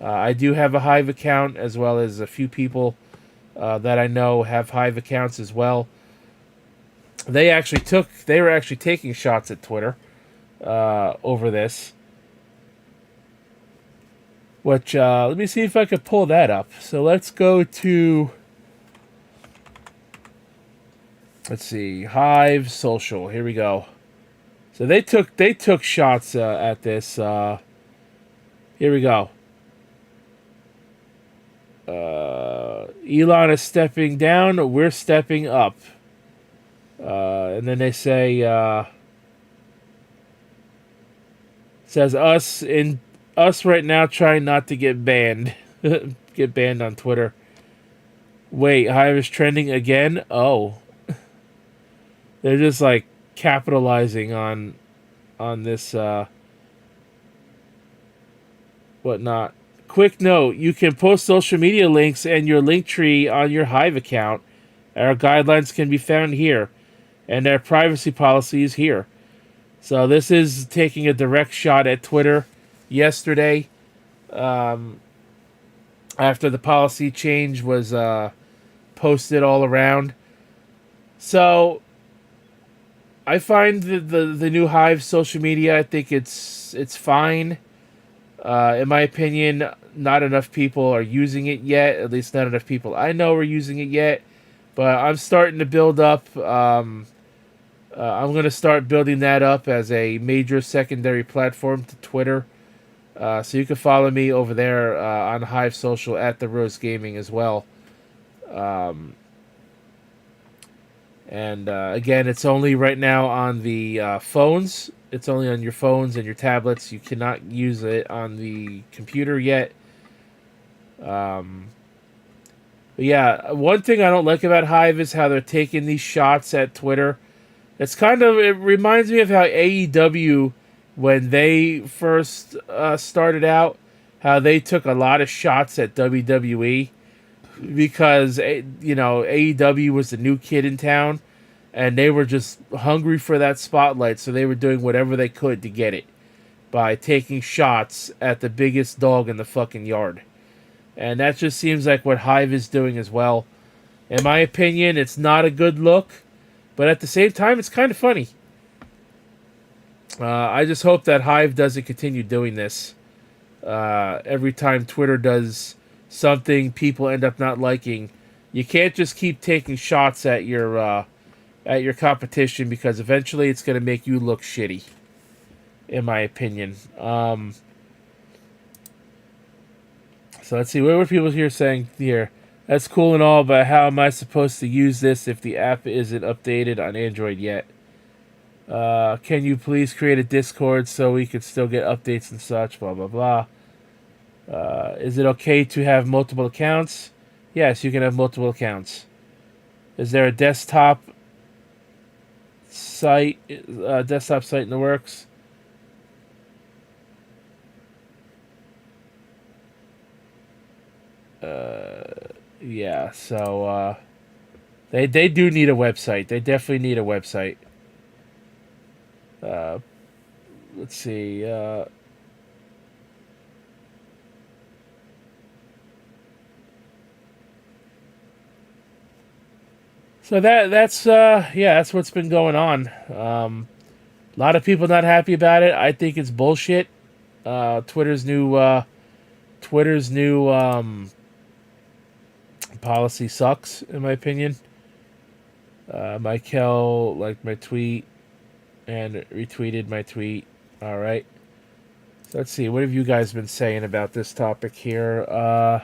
I do have a Hive account, as well as a few people that I know have Hive accounts as well. They were actually taking shots at Twitter over this. Which let me see if I could pull that up. So let's go to, let's see, Hive Social. Here we go. So they took shots at this. Here we go. Elon is stepping down. We're stepping up. And then they say, says us right now trying not to get banned. Get banned on Twitter. Wait, Hive is trending again? Oh. They're just like capitalizing on this whatnot. Quick note, you can post social media links and your link tree on your Hive account. Our guidelines can be found here, and our privacy policy is here. So this is taking a direct shot at Twitter yesterday, after the policy change was posted all around. So I find the new Hive social media, I think it's fine. In my opinion, not enough people are using it yet. At least not enough people I know are using it yet. But I'm starting to build up. I'm going to start building that up as a major secondary platform to Twitter. So you can follow me over there on Hive Social at The Rose Gaming as well. And again, it's only right now on the phones. It's only on your phones and your tablets. You cannot use it on the computer yet. But yeah, one thing I don't like about Hive is how they're taking these shots at Twitter. It reminds me of how AEW, when they first started out, how they took a lot of shots at WWE because AEW was the new kid in town, and they were just hungry for that spotlight, so they were doing whatever they could to get it by taking shots at the biggest dog in the fucking yard. And that just seems like what Hive is doing as well. In my opinion, it's not a good look, but at the same time, it's kind of funny. I just hope that Hive doesn't continue doing this. Every time Twitter does something people end up not liking, you can't just keep taking shots at your competition, because eventually it's going to make you look shitty, in my opinion. So let's see, what were people here saying here? That's cool and all, but how am I supposed to use this if the app isn't updated on Android yet? Can you please create a Discord so we can still get updates and such, blah, blah, blah. Is it okay to have multiple accounts? Yes, you can have multiple accounts. Is there a desktop site in the works? Yeah, so they do need a website. They definitely need a website. Let's see. So that's what's been going on. A lot of people not happy about it. I think it's bullshit. Twitter's new policy sucks, in my opinion. Michael liked my tweet and retweeted my tweet. All right. So let's see. What have you guys been saying about this topic here? All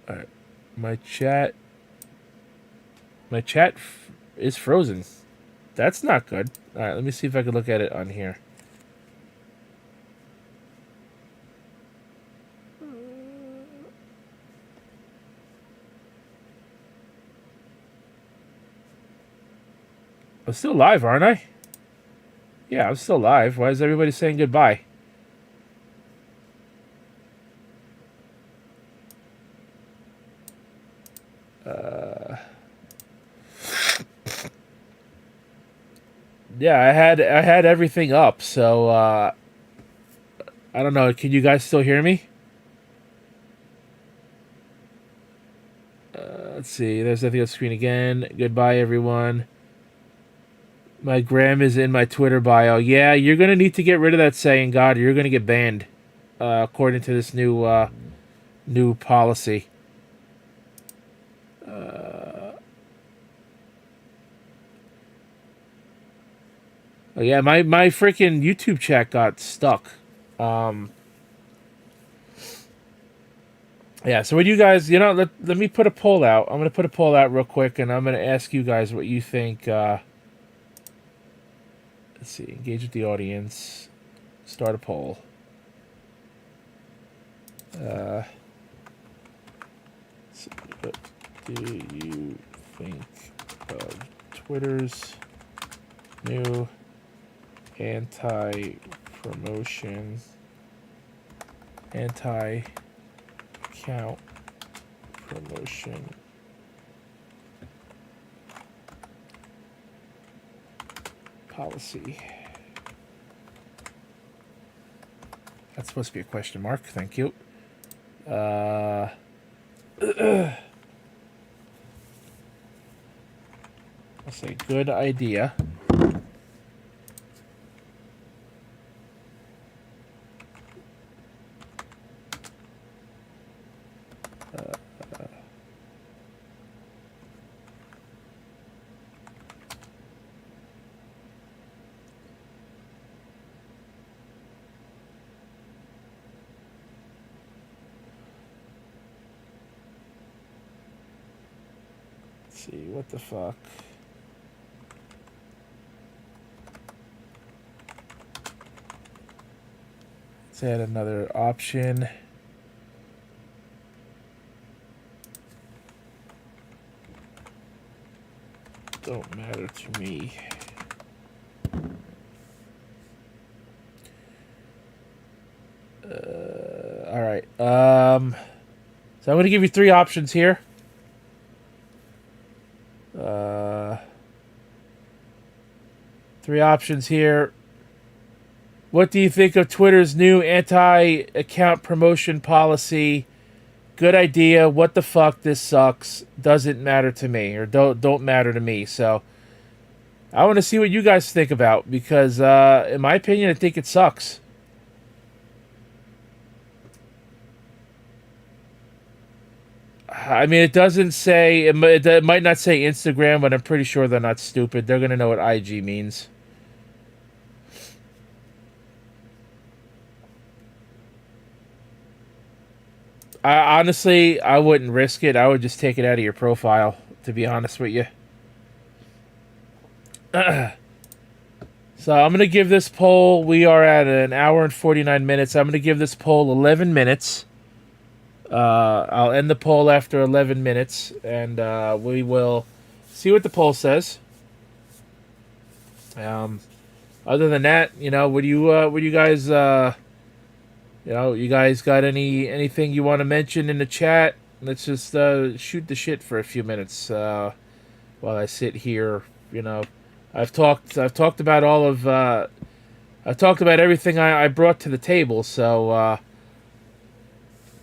right. My chat. My chat is frozen. That's not good. All right. Let me see if I can look at it on here. I'm still live, aren't I? Yeah, I'm still live. Why is everybody saying goodbye? Yeah, I had everything up, so I don't know. Can you guys still hear me? Let's see. There's nothing on screen again. Goodbye, everyone. My gram is in my Twitter bio. Yeah, you're gonna need to get rid of that saying, God. You're gonna get banned, according to this new policy. Oh, yeah, my freaking YouTube chat got stuck. Yeah, so what you guys, let me put a poll out. I'm going to put a poll out real quick, and I'm going to ask you guys what you think. Let's see, engage with the audience, start a poll. Let's see, what do you think of Twitter's new anti-promotion, anti-account promotion policy? That's supposed to be a question mark. Thank you. I'll say good idea. See, what the fuck? Let's add another option. Don't matter to me. All right. So I'm going to give you three options here. Three options here. What do you think of Twitter's new anti-account promotion policy? Good idea. What the fuck? This sucks. Doesn't matter to me, or don't matter to me. So I want to see what you guys think about, because in my opinion, I think it sucks. I mean, it doesn't say, it might not say Instagram, but I'm pretty sure they're not stupid. They're going to know what IG means. Honestly, I wouldn't risk it. I would just take it out of your profile, to be honest with you. So I'm going to give this poll, we are at an hour and 49 minutes. I'm going to give this poll 11 minutes. I'll end the poll after 11 minutes, and we will see what the poll says. Other than that, what do you guys, you guys got anything you want to mention in the chat? Let's just shoot the shit for a few minutes while I sit here. I've talked about I've talked about everything I brought to the table. So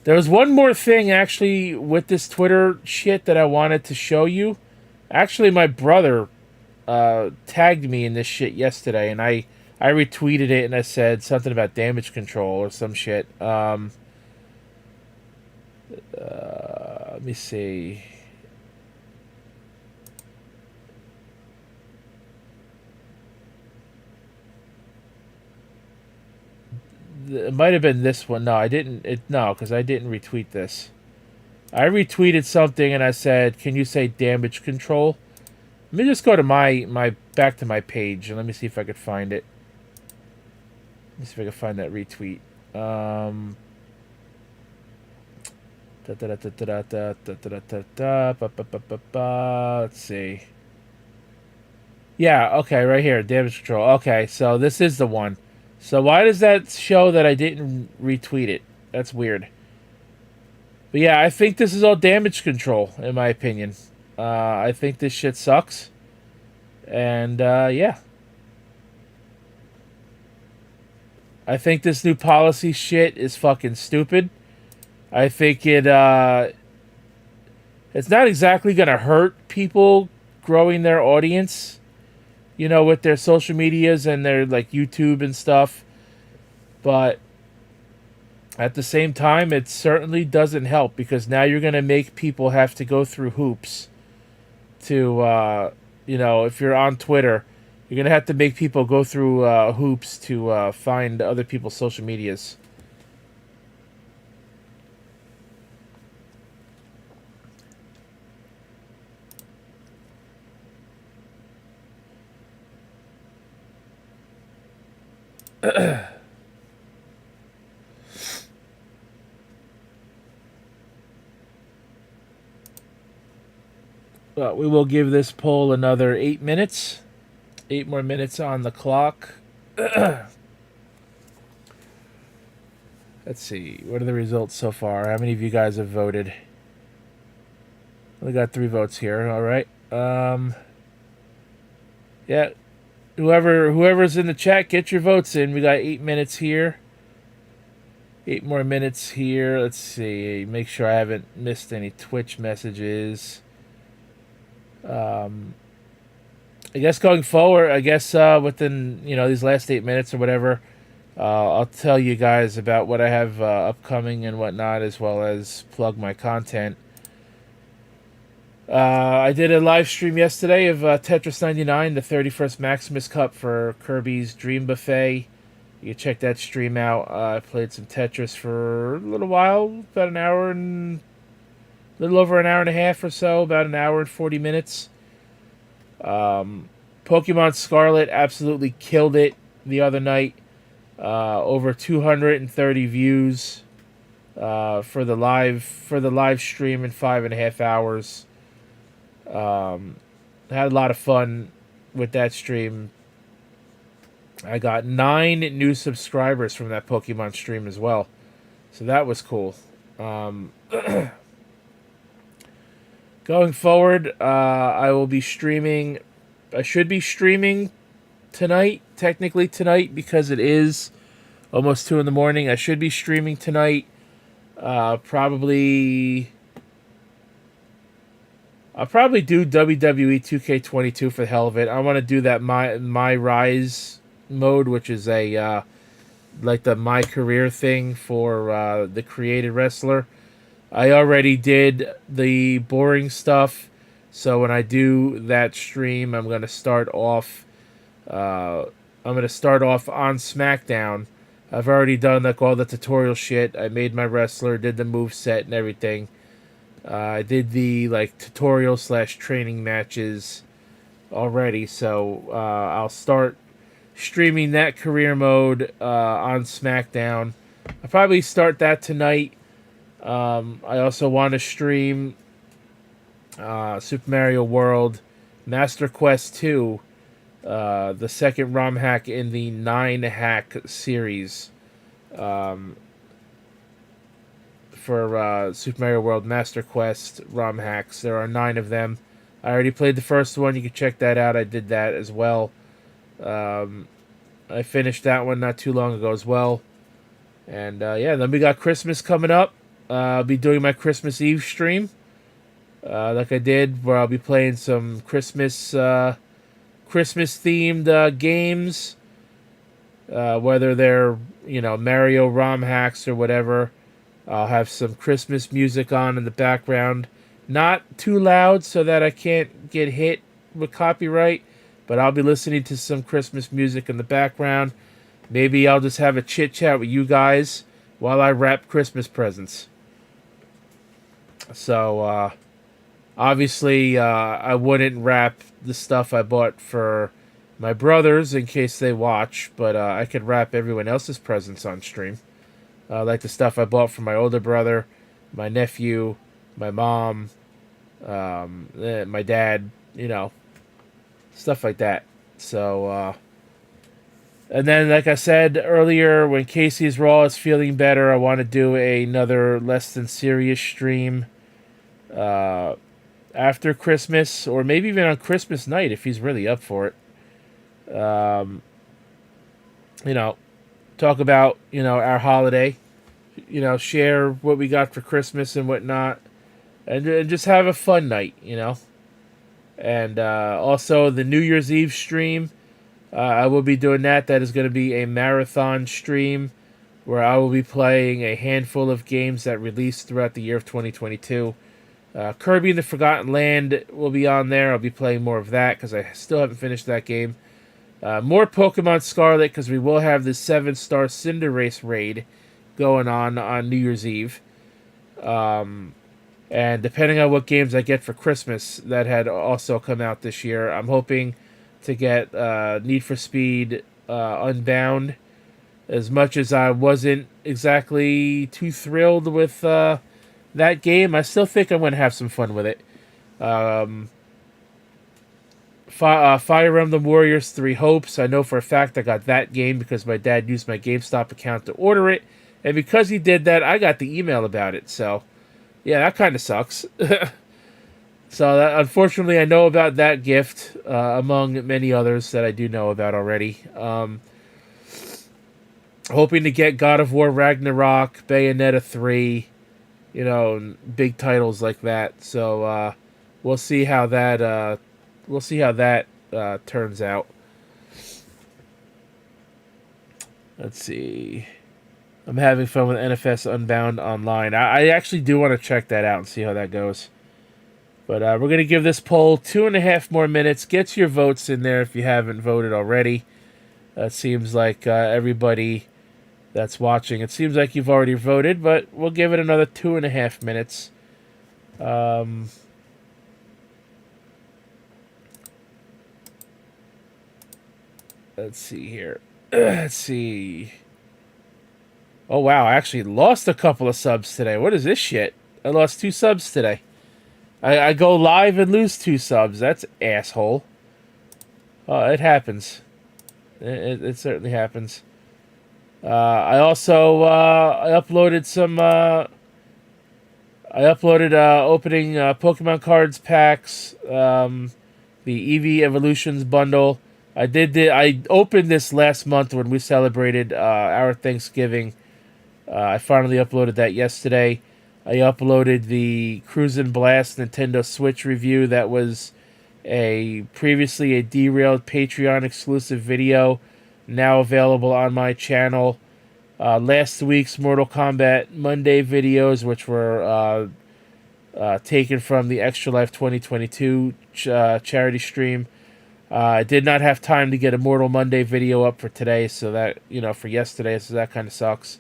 there was one more thing actually with this Twitter shit that I wanted to show you. Actually, my brother tagged me in this shit yesterday, and I retweeted it, and I said something about damage control or some shit. Let me see. It might have been this one. No, I didn't. No, because I didn't retweet this. I retweeted something and I said, "Can you say damage control?" Let me just go to my back to my page and let me see if I could find it. Let me see if I can find that retweet. Let's see. Yeah, okay, right here, damage control. Okay, so this is the one. So why does that show that I didn't retweet it? That's weird. But yeah, I think this is all damage control, in my opinion. I think this shit sucks. And, yeah. I think this new policy shit is fucking stupid. I think it's not exactly gonna hurt people growing their audience, you know, with their social medias and their, like, YouTube and stuff. But at the same time, it certainly doesn't help because now you're gonna make people have to go through hoops to, you know, if you're on Twitter, you're going to have to make people go through hoops to find other people's social medias. But we will give this poll another 8 minutes. 8 more minutes on the clock. Let's see. What are the results so far? How many of you guys have voted? We got 3 votes here. All right. Yeah. Whoever's in the chat, get your votes in. We got 8 minutes here. 8 more minutes here. Let's see. Make sure I haven't missed any Twitch messages. I guess going forward, within, you know, these last 8 minutes or whatever, I'll tell you guys about what I have upcoming and whatnot, as well as plug my content. I did a live stream yesterday of Tetris 99, the 31st Maximus Cup for Kirby's Dream Buffet. You can check that stream out. I played some Tetris for a little while, about a little over an hour and a half or so, about an hour and 40 minutes. Pokemon Scarlet absolutely killed it the other night. Over 230 views for the live stream in 5.5 hours. Had a lot of fun with that stream. I got 9 new subscribers from that Pokemon stream as well, so that was cool. Going forward, I will be streaming. I should be streaming tonight, technically tonight, because it is almost 2 in the morning. I should be streaming tonight. Probably. I'll probably do WWE 2K22 for the hell of it. I want to do that my Rise mode, which is a like the My Career thing for the created wrestler. I already did the boring stuff, so when I do that stream, I'm gonna start off. I'm gonna start off on SmackDown. I've already done like all the tutorial shit. I made my wrestler, did the move set and everything. I did the like tutorial / training matches already, so I'll start streaming that career mode on SmackDown. I'll probably start that tonight. I also want to stream Super Mario World Master Quest 2, the second ROM hack in the 9 hack series. For Super Mario World Master Quest ROM hacks. There are 9 of them. I already played the first one. You can check that out. I did that as well. I finished that one not too long ago as well. And yeah, then we got Christmas coming up. I'll be doing my Christmas Eve stream, like I did, where I'll be playing some Christmas themed games, whether they're, you know, Mario ROM hacks or whatever. I'll have some Christmas music on in the background, not too loud so that I can't get hit with copyright, but I'll be listening to some Christmas music in the background. maybe I'll just have a chit chat with you guys while I wrap Christmas presents. So obviously, I wouldn't wrap the stuff I bought for my brothers in case they watch, but I could wrap everyone else's presents on stream. Like the stuff I bought for my older brother, my nephew, my mom, my dad, stuff like that. So, and then, like I said earlier, when Casey's Raw is feeling better, I want to do another less than serious stream after Christmas, or maybe even on Christmas night if he's really up for it. You know, talk about our holiday. Share what we got for Christmas and whatnot, and just have a fun night. And also the New Year's Eve stream. I will be doing that. That is going to be a marathon stream where I will be playing a handful of games that released throughout the year of 2022. Kirby and the Forgotten Land will be on there. I'll be playing more of that because I still haven't finished that game. More Pokemon Scarlet because we will have the 7-star Cinderace raid going on New Year's Eve. And depending on what games I get for Christmas that had also come out this year, I'm hoping to get Need for Speed Unbound. As much as I wasn't exactly too thrilled with that game, I still think I'm going to have some fun with it. Fire Emblem Warriors 3 Hopes. I know for a fact I got that game because my dad used my GameStop account to order it. And because he did that, I got the email about it. So, yeah, that kind of sucks. So, unfortunately, I know about that gift, among many others that I do know about already. Hoping to get God of War Ragnarok, Bayonetta 3, big titles like that. So, we'll see how that turns out. Let's see. I'm having fun with NFS Unbound online. I actually do want to check that out and see how that goes. But we're going to give this poll 2.5 more minutes. Get your votes in there if you haven't voted already. It seems like everybody that's watching, it seems like you've already voted, but we'll give it another 2.5 minutes. Let's see here. Let's see. Oh, wow. I actually lost a couple of subs today. What is this shit? I lost 2 subs today. I go live and lose 2 subs. That's asshole. Oh, it happens. It certainly happens. I also I uploaded some. I uploaded opening Pokemon cards packs. The Eevee Evolutions bundle. I opened this last month when we celebrated our Thanksgiving. I finally uploaded that yesterday. I uploaded the Cruisin' Blast Nintendo Switch review that was previously a derailed Patreon exclusive video, now available on my channel. Last week's Mortal Kombat Monday videos, which were taken from the Extra Life 2022 charity stream. I did not have time to get a Mortal Monday video up for today, so that, for yesterday, so that kind of sucks.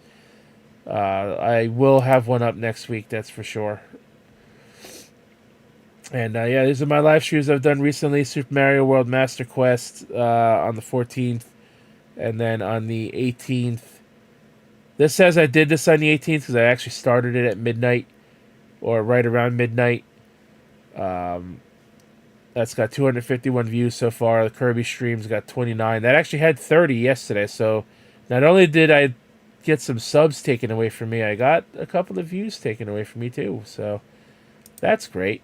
I will have one up next week, that's for sure. And yeah, these are my live streams I've done recently. Super Mario World Master Quest on the 14th, and then on the 18th. This says I did this on the 18th because I actually started it at midnight, or right around midnight. That's got 251 views so far. The Kirby stream's got 29. That actually had 30 yesterday, so not only did I get some subs taken away from me, I got a couple of views taken away from me too, so that's great.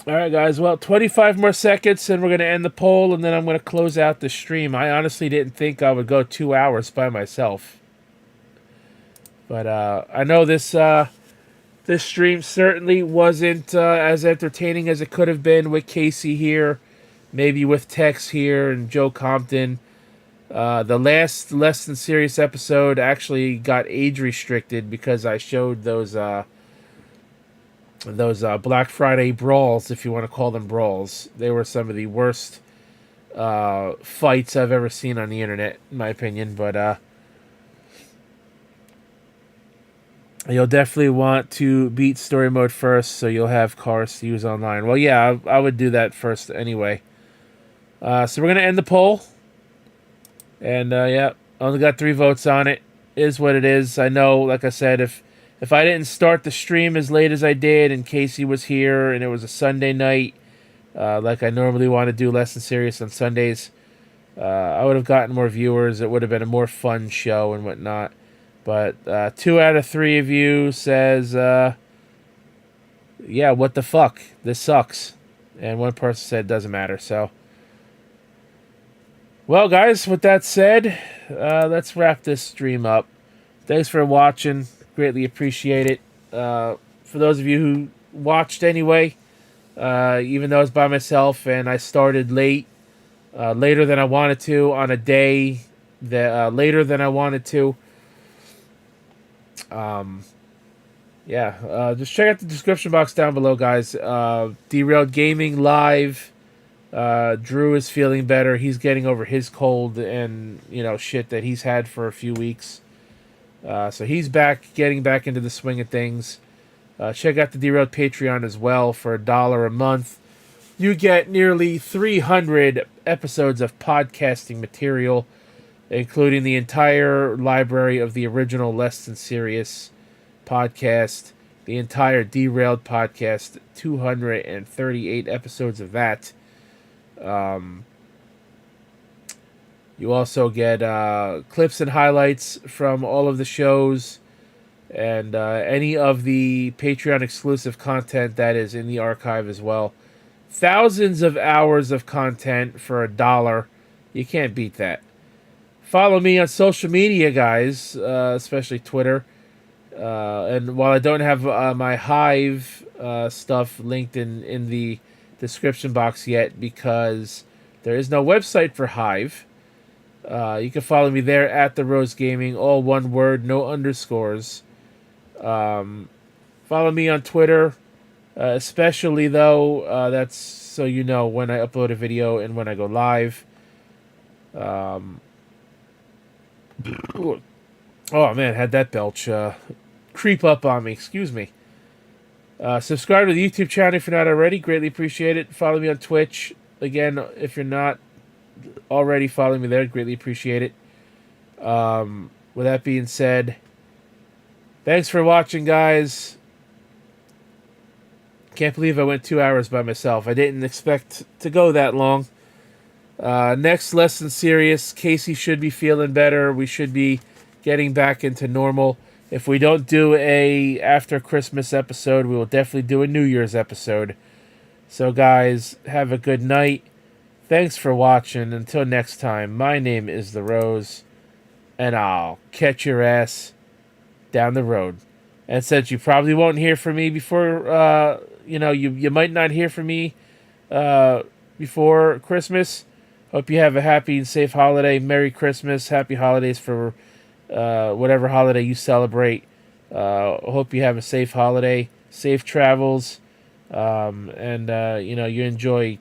Alright guys, well, 25 more seconds and we're going to end the poll, and then I'm going to close out the stream. I honestly didn't think I would go 2 hours by myself. But I know this stream certainly wasn't as entertaining as it could have been with Casey here, maybe with Tex here and Joe Compton. The last Less Than Serious episode actually got age restricted because I showed those those Black Friday brawls, if you want to call them brawls. They were some of the worst fights I've ever seen on the internet, in my opinion. But you'll definitely want to beat story mode first, so you'll have cars to use online. Well, yeah, I would do that first anyway. So we're gonna end the poll, and yeah, only got 3 votes on it. Is what it is. I know, like I said, if I didn't start the stream as late as I did, and Casey was here, and it was a Sunday night, like I normally want to do Less Than Serious on Sundays, I would have gotten more viewers. It would have been a more fun show and whatnot. But 2 out of 3 of you says, yeah, what the fuck? This sucks. And 1 person said it doesn't matter. So, well, guys, with that said, let's wrap this stream up. Thanks for watching. Greatly appreciate it. For those of you who watched anyway, even though I was by myself and I started late, later than I wanted to, on a day that later than I wanted to. Yeah, just check out the description box down below, guys. Derailed Gaming live. Drew is feeling better. He's getting over his cold and shit that he's had for a few weeks. So he's back, getting back into the swing of things. Check out the Derailed Patreon as well for $1 a month. You get nearly 300 episodes of podcasting material, including the entire library of the original Less Than Serious podcast, the entire Derailed podcast, 238 episodes of that. You also get clips and highlights from all of the shows and any of the Patreon exclusive content that is in the archive as well. Thousands of hours of content for $1. You can't beat that. Follow me on social media, guys, especially Twitter. And while I don't have my Hive stuff linked in the description box yet, because there is no website for Hive, you can follow me there at The Rose Gaming, all one word, no underscores. Follow me on Twitter, especially though, that's so you know when I upload a video and when I go live. Oh man, had that belch creep up on me. Excuse me. Subscribe to the YouTube channel if you're not already. Greatly appreciate it. Follow me on Twitch. Again, if you're not already following me there, greatly appreciate it. With that being said, thanks for watching, guys. Can't believe I went 2 hours by myself. I didn't expect to go that long. Next, Less Than Serious. Casey should be feeling better. We should be getting back into normal. If we don't do a after Christmas episode, we will definitely do a New Year's episode. So, guys, have a good night. Thanks for watching. Until next time, my name is The Rose, and I'll catch your ass down the road. And since you probably won't hear from me before, you might not hear from me before Christmas. Hope you have a happy and safe holiday. Merry Christmas. Happy holidays for whatever holiday you celebrate. Hope you have a safe holiday, safe travels, and you enjoy